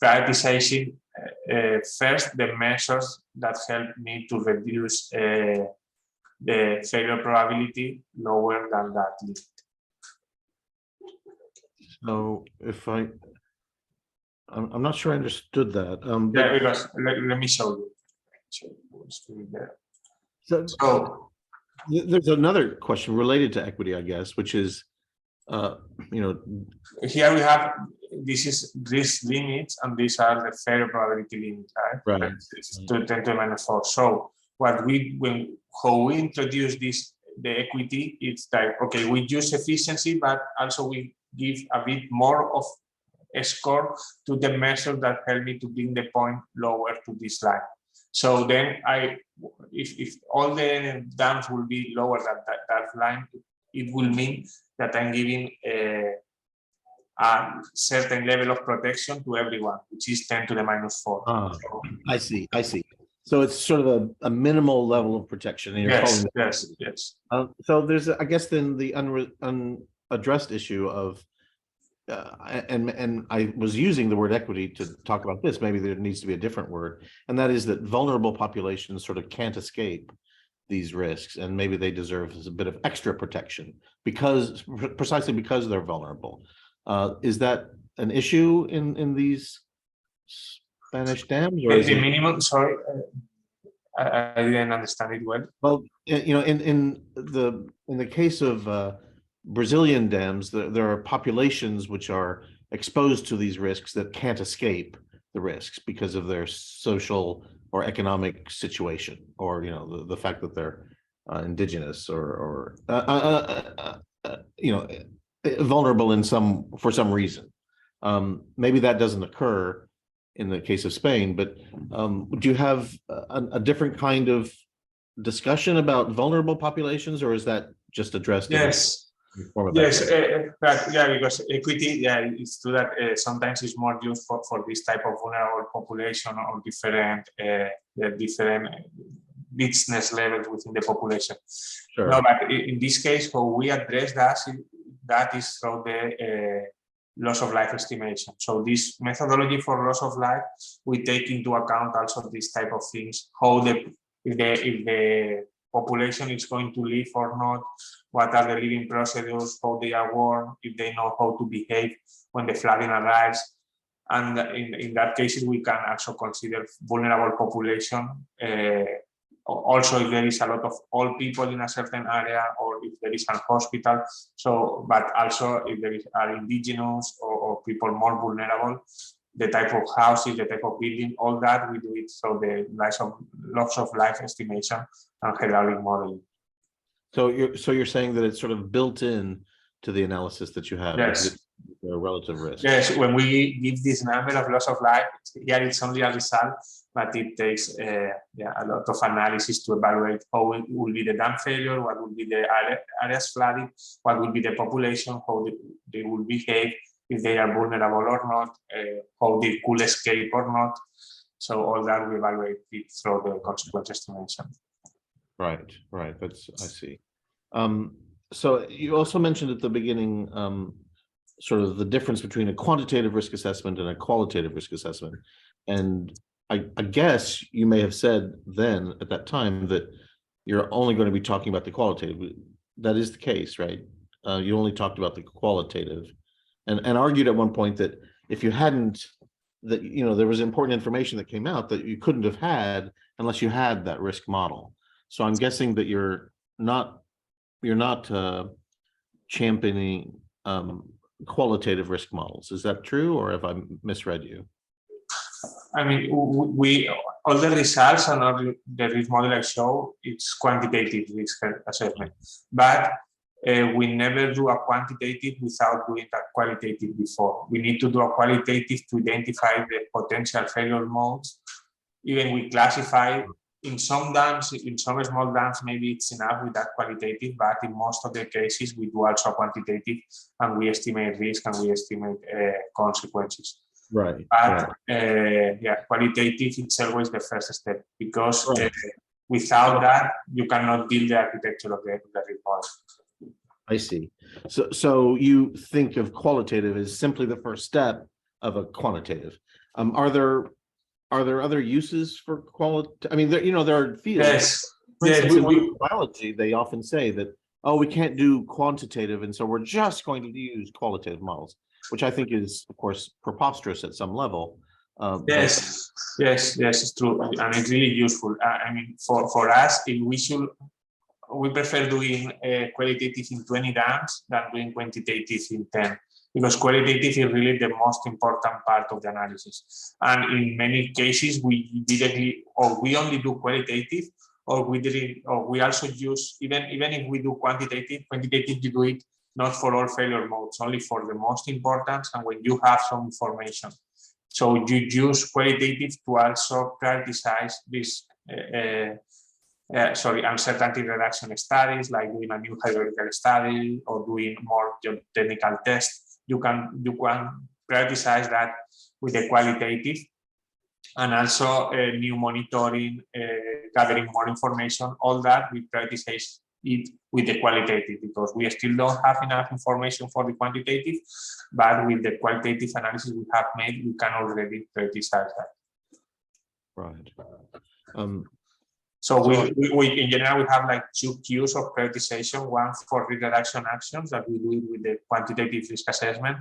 prioritizing first the measures that help me to reduce the failure probability lower than that limit. So if I'm not sure I understood that. Yeah, because let me show you. So So there's another question related to equity, I guess, which is, you know, here we have these limits, and these are the fair probability limit, right? Right. It's to 10 to the minus 4. So how we introduce the equity, it's like, okay, we use efficiency, but also we give a bit more of a score to the measure that help me to bring the point lower to this line. So then if all the dams will be lower than that line, it will mean that I'm giving a certain level of protection to everyone, which is 10 to the minus 4. So, I see. So it's sort of a minimal level of protection. And you're calling yes. So there's, I guess, then the unaddressed issue of, and I was using the word equity to talk about this. Maybe there needs to be a different word, and that is that vulnerable populations sort of can't escape these risks, and maybe they deserve a bit of extra protection precisely because they're vulnerable. Is that an issue in these Spanish dams, or the minimum? Sorry, I didn't understand it well. Well, you know, in the case of Brazilian dams, there are populations which are exposed to these risks that can't escape the risks because of their social or economic situation, or the fact that they're indigenous or vulnerable for some reason. Maybe that doesn't occur in the case of Spain, but do you have a different kind of discussion about vulnerable populations, or is that just addressed? Yes. Yes, because equity, it's true that sometimes it's more used for this type of vulnerable population or different business levels within the population. Sure. No, but in this case, how we address that is through the loss of life estimation. So this methodology for loss of life, we take into account also this type of things, how if the population is going to live or not, what are the living procedures, how they are warned, if they know how to behave when the flooding arrives. And in that case, we can also consider vulnerable population. Also, if there is a lot of old people in a certain area, or if there is a hospital. So, but also if there are indigenous or people more vulnerable, the type of houses, the type of building, all that we do it through the loss of life estimation and hydraulic modeling. So you're saying that it's sort of built in to the analysis that you have. Yes. The relative risk. Yes, when we give this number of loss of life, here it's only a result, but it takes a lot of analysis to evaluate how it will be the dam failure, what will be the areas flooded, what will be the population, how they will behave, if they are vulnerable or not, how they could escape or not. So all that we evaluate it through the consequence estimation. Right. I see. So you also mentioned at the beginning sort of the difference between a quantitative risk assessment and a qualitative risk assessment. And I guess you may have said then at that time that you're only going to be talking about the qualitative. That is the case, right? You only talked about the qualitative, and argued at one point that if you hadn't, that there was important information that came out that you couldn't have had unless you had that risk model. So I'm guessing that you're not championing qualitative risk models. Is that true, or have I misread you? I mean, all the results and all the risk model I show, it's quantitative risk assessment, but we never do a quantitative without doing a qualitative before. We need to do a qualitative to identify the potential failure modes. Even we classify in some dams, in some small dams, maybe it's enough with that qualitative, but in most of the cases, we do also quantitative, and we estimate risk and we estimate consequences. Right. But qualitative, it's always the first step, because without that, you cannot build the architecture of the risk model. I see. So you think of qualitative as simply the first step of a quantitative. Are there other uses for qualitative? I mean, there are fields. Yes. For instance, in biology, they often say that, we can't do quantitative, and so we're just going to use qualitative models. which I think is, of course, preposterous at some level. Yes, it's true, and it's really useful. I mean, for us, we prefer doing qualitative in 20 dams than doing quantitative in 10, because qualitative is really the most important part of the analysis. And in many cases, we only do qualitative, or we also use, even if we do quantitative, you do it not for all failure modes, only for the most important and when you have some information. So you use qualitative to also prioritize this uncertainty reduction studies, like doing a new hydrological study or doing more technical tests. You can prioritize that with the qualitative, and also new monitoring, gathering more information. All that we prioritize it with the qualitative, because we still don't have enough information for the quantitative, but with the qualitative analysis we have made, we can already prioritize that. Right. So we in general, we have like 2 queues of prioritization, one for reduction actions that we do it with the quantitative risk assessment,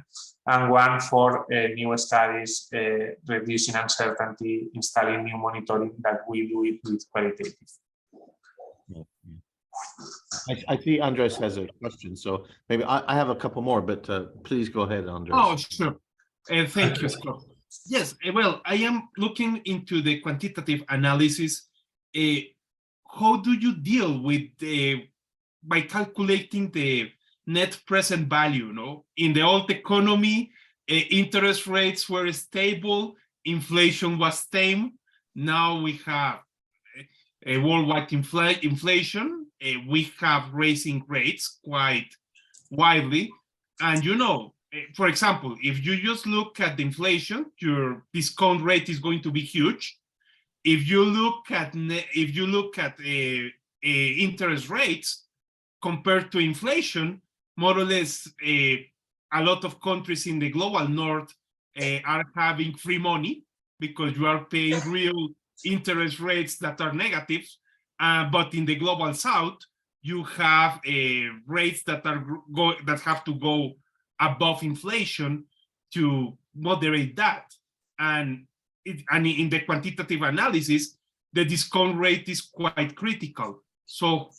and one for new studies, reducing uncertainty, installing new monitoring, that we do it with qualitative. I see Andres has a question, so maybe I have a couple more, but please go ahead, Andres. Oh, sure. Thank you, Scott. Yes, well, I am looking into the quantitative analysis. How do you deal with by calculating the net present value? No, in the old economy, interest rates were stable, inflation was tame. Now we have a worldwide inflation. We have raising rates quite widely, and for example, if you just look at the inflation, your discount rate is going to be huge. If you look at interest rates compared to inflation, more or less, a lot of countries in the global north are having free money because you are paying real interest rates that are negative. But in the global south, you have rates that have to go above inflation to moderate that. And in the quantitative analysis, the discount rate is quite critical. So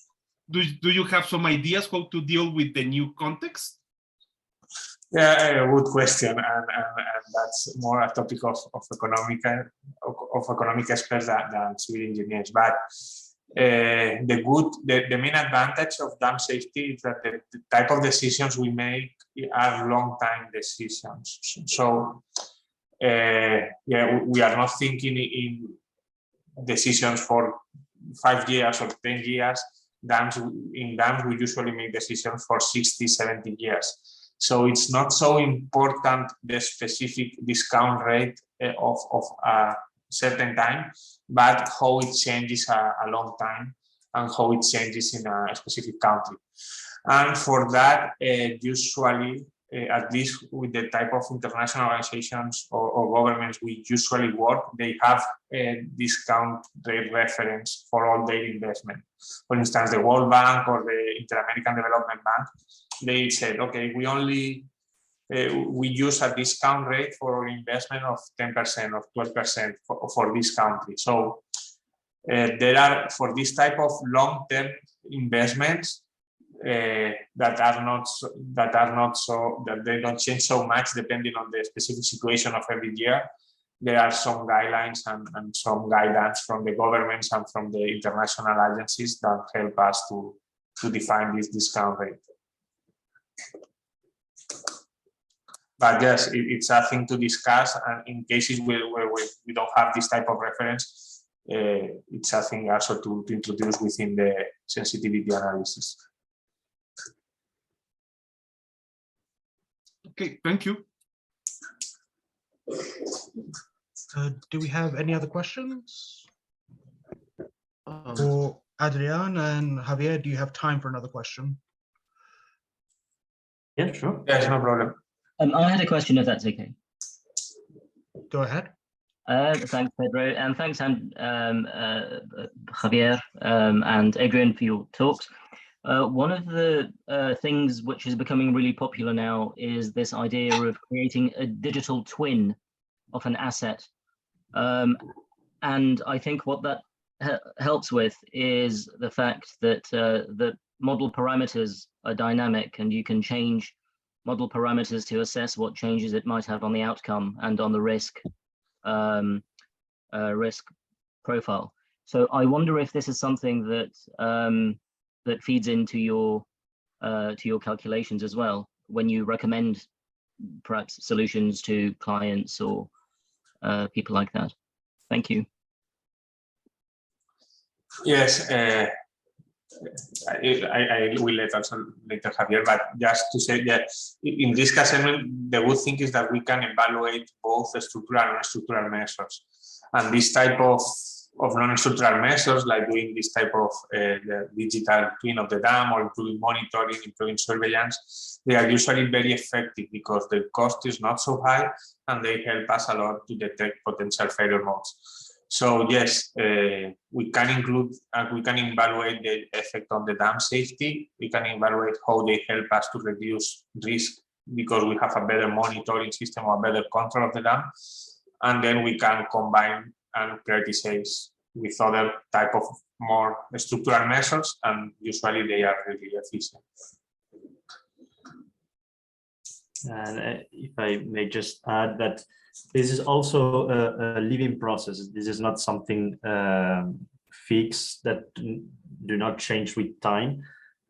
do you have some ideas how to deal with the new context? Yeah, good question, and that's more a topic of economic experts than civil engineers. But the main advantage of dam safety is that the type of decisions we make are long-time decisions. So we are not thinking in decisions for 5 years or 10 years. In dams, we usually make decisions for 60, 70 years. So it's not so important the specific discount rate of a certain time, but how it changes a long time and how it changes in a specific country. And for that, usually, at least with the type of international organizations or governments we usually work, they have a discount rate reference for all their investment. For instance, the World Bank or the Inter-American Development Bank, they said, okay, we use a discount rate for investment of 10% or 12% for this country. So there are, for this type of long-term investments, that they don't change so much depending on the specific situation of every year. There are some guidelines and some guidance from the governments and from the international agencies that help us to define this discount rate. But yes, it's a thing to discuss, and in cases where we don't have this type of reference, it's a thing also to introduce within the sensitivity analysis. Okay, thank you. Do we have any other questions? Or Adrian and Javier, do you have time for another question? Yeah, sure. Yes, no problem. I had a question, if that's okay. Go ahead. Thanks, Pedro, and thanks, Javier and Adrian, for your talks. One of the things which is becoming really popular now is this idea of creating a digital twin of an asset. And I think what that helps with is the fact that the model parameters are dynamic, and you can change model parameters to assess what changes it might have on the outcome and on the risk risk profile. So I wonder if this is something that that feeds into your calculations as well when you recommend perhaps solutions to clients or people like that. Thank you. Yes, I will let also later Javier, but just to say that in risk assessment, the good thing is that we can evaluate both the structural and non-structural measures. And this type of non-structural measures, like doing this type of the digital twin of the dam or improving monitoring, improving surveillance, they are usually very effective because the cost is not so high and they help us a lot to detect potential failure modes. So yes, we can include and we can evaluate the effect on the dam safety. We can evaluate how they help us to reduce risk because we have a better monitoring system or better control of the dam. And then we can combine and prioritize with other type of more structural measures, and usually they are really efficient. And if I may just add that this is also a living process. This is not something fixed that do not change with time.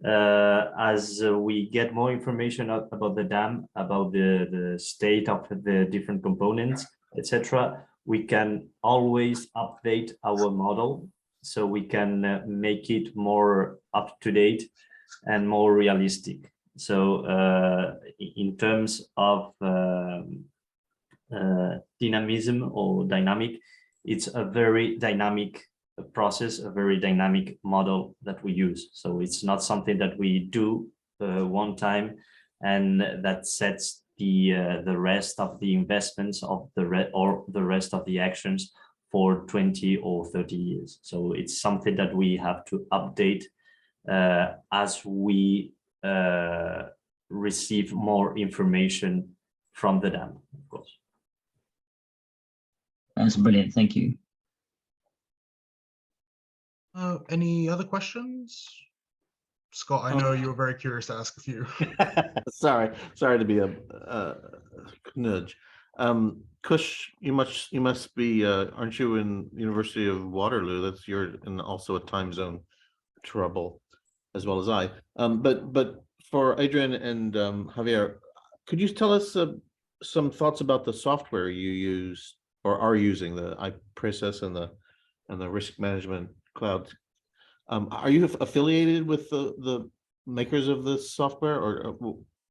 As we get more information about the dam, about the state of the different components, etc., we can always update our model so we can make it more up to date and more realistic. So in terms of dynamism or dynamic, it's a very dynamic process, a very dynamic model that we use. So it's not something that we do one time and that sets the rest of the investments of the rest of the actions for 20 or 30 years. So it's something that we have to update as we receive more information from the dam, of course. That's brilliant. Thank you. Any other questions? Scott, I know you were very curious to ask a few. Sorry to be a nudge. Kush, you must be, aren't you in University of Waterloo? You're in also a time zone trouble as well as I. But for Adrian and Javier, could you tell us some thoughts about the software you use or are using, the iProcess and the risk management cloud? Are you affiliated with the makers of this software, or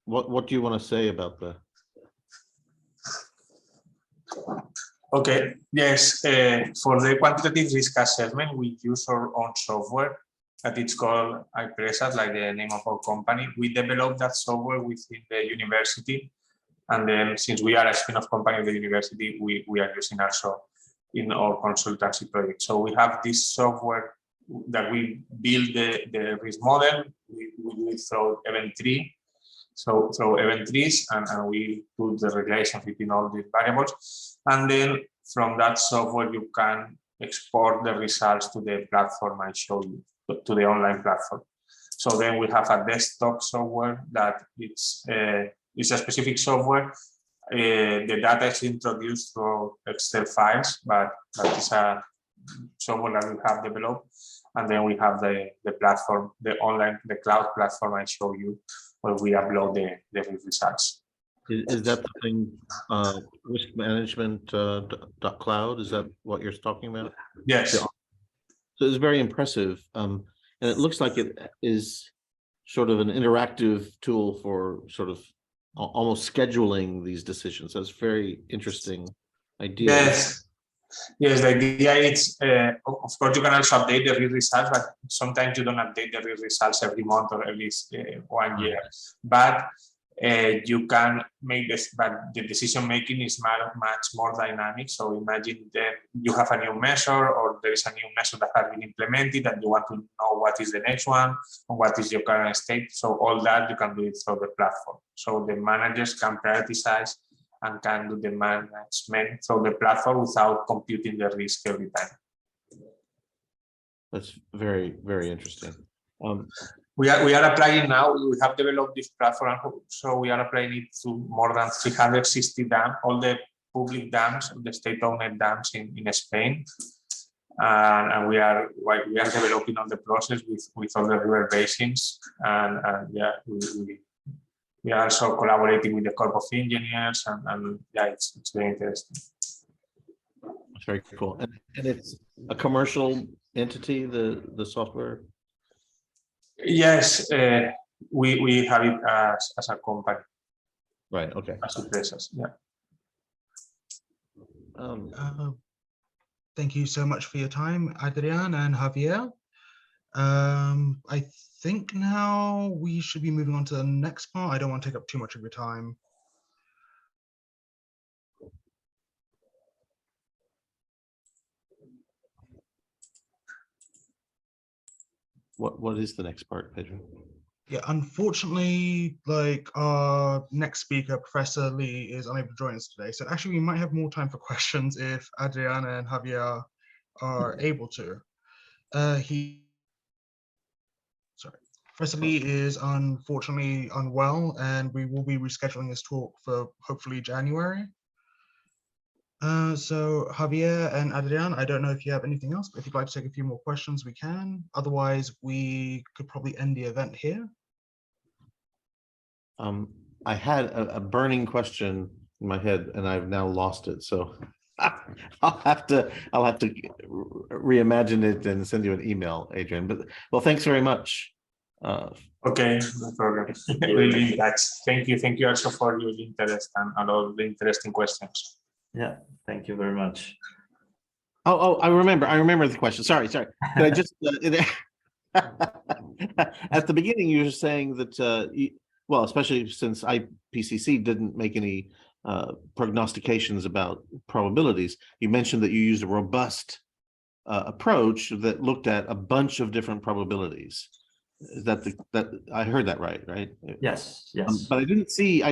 what do you want to say about the? Okay, yes, for the quantitative risk assessment, we use our own software that it's called iProcess, like the name of our company. We developed that software within the university. And then since we are a spin-off company of the university, we are using also in our consultancy project. So we have this software that we build the risk model. We do it through event tree. So through event trees, and we put the relation between all these variables. And then from that software, you can export the results to the platform I showed you, to the online platform. So then we have a desktop software that it's a specific software. The data is introduced through Excel files, but that is a software that we have developed. And then we have the platform, the cloud platform I show you, where we upload the results. Is that the thing, risk management .cloud? Is that what you're talking about? Yes. So it's very impressive. And it looks like it is sort of an interactive tool for sort of almost scheduling these decisions. That's very interesting idea. Yes. Yes, the idea is, of course, you can also update the real results, but sometimes you don't update the real results every month or at least 1 year. But you can make this, but the decision making is much more dynamic. So imagine that you have a new measure, or there is a new measure that has been implemented, and you want to know what is the next one, and what is your current state. So all that you can do it through the platform. So the managers can prioritize and can do the management through the platform without computing the risk every time. That's very, very interesting. We are applying now. We have developed this platform, so we are applying it to more than 360 dams, all the public dams, the state-owned dams in Spain, and we are developing on the process with all the river basins, and yeah, we are also collaborating with the Corps of Engineers, and yeah, it's very interesting. That's very cool. And it's a commercial entity, the software? Yes, we have it as a company. Right, okay. As empresas, yeah. Thank you so much for your time, Adrian and Javier. I think now we should be moving on to the next part. I don't want to take up too much of your time. What is the next part, Pedro? Yeah, unfortunately, like our next speaker, Professor Lee, is unable to join us today. So actually, we might have more time for questions if Adriana and Javier are able to. Professor Lee is unfortunately unwell, and we will be rescheduling his talk for hopefully January. So Javier and Adrian, I don't know if you have anything else, but if you'd like to take a few more questions, we can. Otherwise, we could probably end the event here. I had a burning question in my head, and I've now lost it. So I'll have to reimagine it and send you an email, Adrian. But well, thanks very much. Okay, no problem. Really, thank you also for your interest and all the interesting questions. Yeah, thank you very much. Oh, I remember the question. Sorry. Could I just at the beginning you were saying that well, especially since IPCC didn't make any prognostications about probabilities, you mentioned that you used a robust approach that looked at a bunch of different probabilities. Is that I heard that right? Yes. But I didn't see.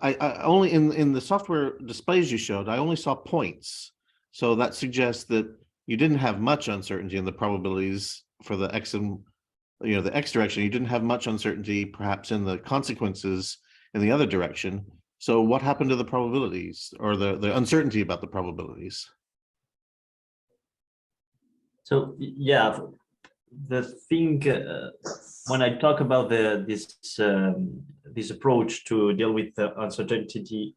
I only in the software displays you showed, I only saw points. So that suggests that you didn't have much uncertainty in the probabilities for the X and the X direction. You didn't have much uncertainty perhaps in the consequences in the other direction. So what happened to the probabilities, or the uncertainty about the probabilities? So yeah, the thing when I talk about this approach to deal with the uncertainty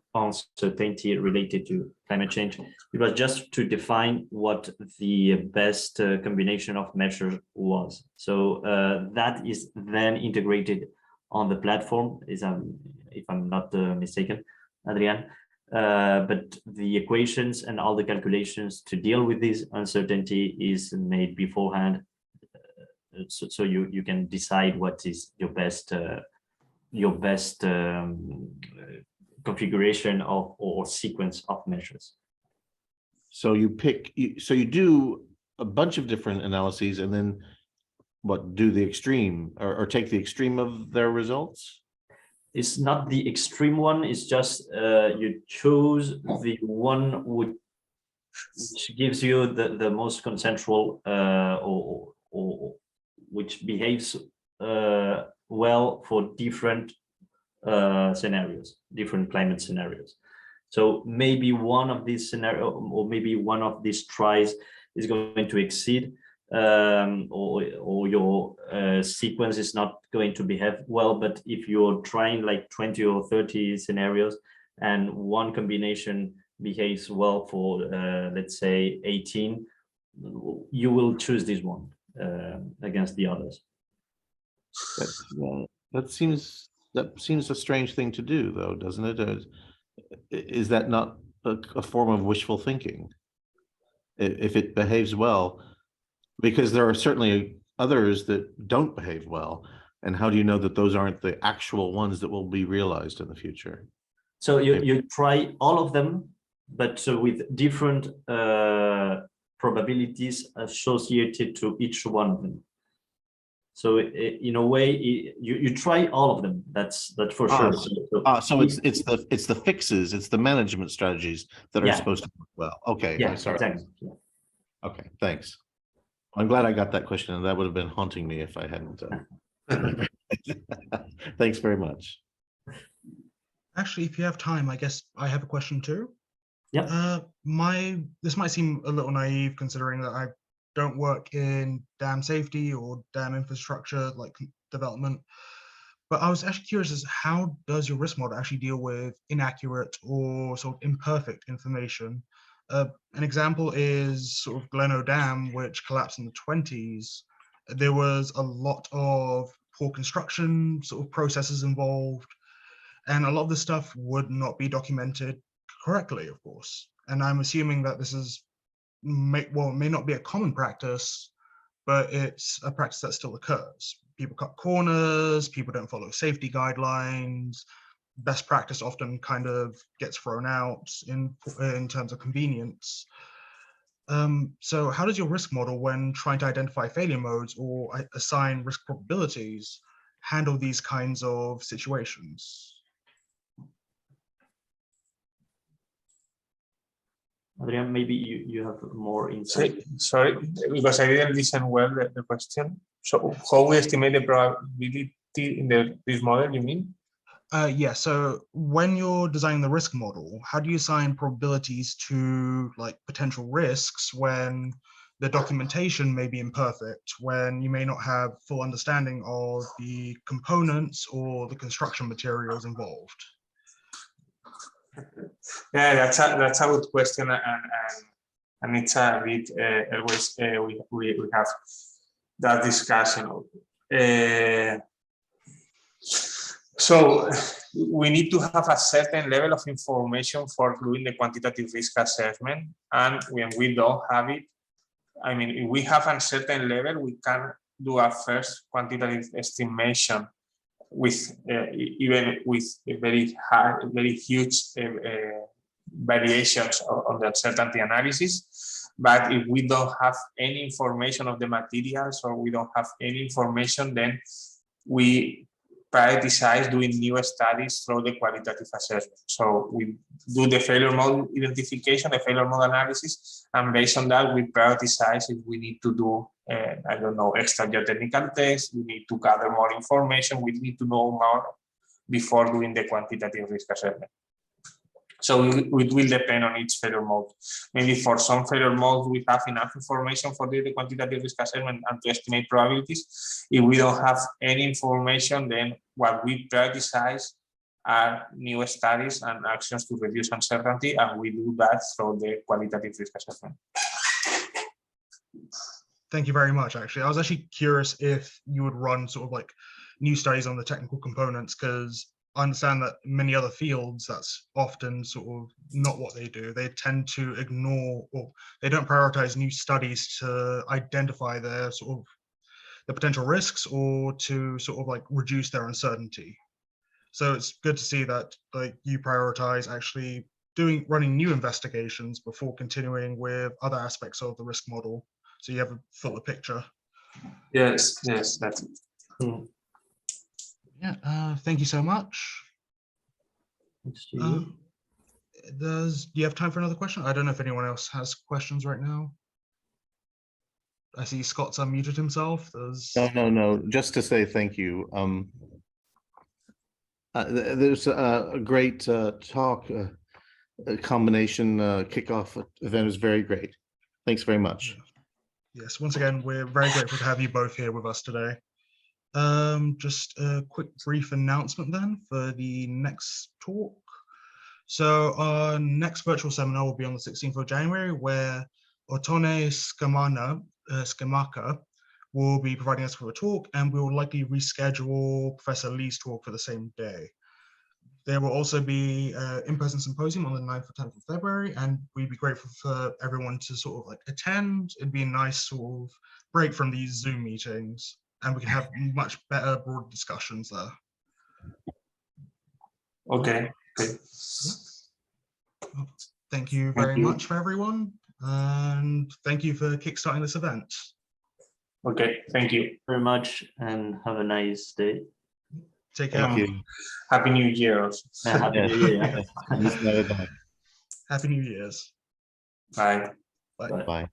related to climate change, it was just to define what the best combination of measures was. So that is then integrated on the platform, if I'm not mistaken, Adrian. But the equations and all the calculations to deal with this uncertainty is made beforehand. So you can decide what is your best configuration of or sequence of measures. So you do a bunch of different analyses, and then do the extreme or take the extreme of their results? It's not the extreme one. It's just you choose the one which gives you the most consensual or which behaves well for different scenarios, different climate scenarios. So maybe one of these scenarios, or maybe one of these tries is going to exceed, or your sequence is not going to behave well. But if you're trying like 20 or 30 scenarios and one combination behaves well for, let's say 18, you will choose this one against the others. That seems a strange thing to do, though, doesn't it? Is that not a form of wishful thinking? If it behaves well, because there are certainly others that don't behave well. And how do you know that those aren't the actual ones that will be realized in the future? So you try all of them, but with different probabilities associated to each one of them. So in a way, you try all of them. That's for sure. So it's the fixes, it's the management strategies that are supposed to work well. Okay, yeah, I'm sorry. exactly. Okay, thanks. I'm glad I got that question, and that would have been haunting me if I hadn't. Thanks very much. Actually, if you have time, I guess I have a question too. Yeah. This might seem a little naive considering that I don't work in dam safety or dam infrastructure like development, but I was actually curious as how does your risk model actually deal with inaccurate or sort of imperfect information? An example is sort of Gleno Dam, which collapsed in the 20s. There was a lot of poor construction sort of processes involved, and a lot of this stuff would not be documented correctly, of course. And I'm assuming that this is, may not be a common practice, but it's a practice that still occurs. People cut corners, people don't follow safety guidelines, best practice often kind of gets thrown out in terms of convenience. So how does your risk model, when trying to identify failure modes or assign risk probabilities, handle these kinds of situations? Adrian, maybe you have more insight. Sorry, because I didn't listen well the question. So how we estimate the probability in this model, you mean? Yeah, so when you're designing the risk model, how do you assign probabilities to like potential risks when the documentation may be imperfect, when you may not have full understanding of the components or the construction materials involved? Yeah, that's a good question, and it's a bit always we have that discussion. So we need to have a certain level of information for doing the quantitative risk assessment, and when we don't have it, I mean, if we have a certain level, we can do a first quantitative estimation with even with a very huge variations on the uncertainty analysis. But if we don't have any information of the materials, or we don't have any information, then we prioritize doing new studies through the qualitative assessment. So we do the failure mode identification, the failure mode analysis, and based on that, we prioritize if we need to do, I don't know, extra geotechnical tests, we need to gather more information, we need to know more before doing the quantitative risk assessment. So it will depend on each failure mode. Maybe for some failure modes, we have enough information for the quantitative risk assessment and to estimate probabilities. If we don't have any information, then what we prioritize are new studies and actions to reduce uncertainty, and we do that through the qualitative risk assessment. Thank you very much, actually. I was actually curious if you would run sort of like new studies on the technical components, because I understand that many other fields, that's often sort of not what they do. They tend to ignore, or they don't prioritize new studies to identify their sort of the potential risks or to sort of like reduce their uncertainty. So it's good to see that like you prioritize actually running new investigations before continuing with other aspects of the risk model, so you have a fuller picture. Yes, that's it. Yeah, thank you so much. Do you have time for another question? I don't know if anyone else has questions right now. I see Scott's unmuted himself. No. Just to say thank you. There's a great talk, a combination kickoff event is very great. Thanks very much. Yes, once again, we're very grateful to have you both here with us today. Just a quick brief announcement then for the next talk. So our next virtual seminar will be on the 16th of January, where Otone Skamaka will be providing us with a talk, and we will likely reschedule Professor Lee's talk for the same day. There will also be an in-person symposium on the 9th or 10th of February, and we'd be grateful for everyone to sort of like attend. It'd be a nice sort of break from these Zoom meetings. and we can have much better, broad discussions there. Okay. Okay. Well, thank you very much for everyone, and thank you for kickstarting this event. Okay. Thank you. Very much, and have a nice day. Take care. Thank you. Happy New Year also. Happy Yes. New Year. Feliz Navidad. Happy New Year's. Bye. Bye. Bye. Bye.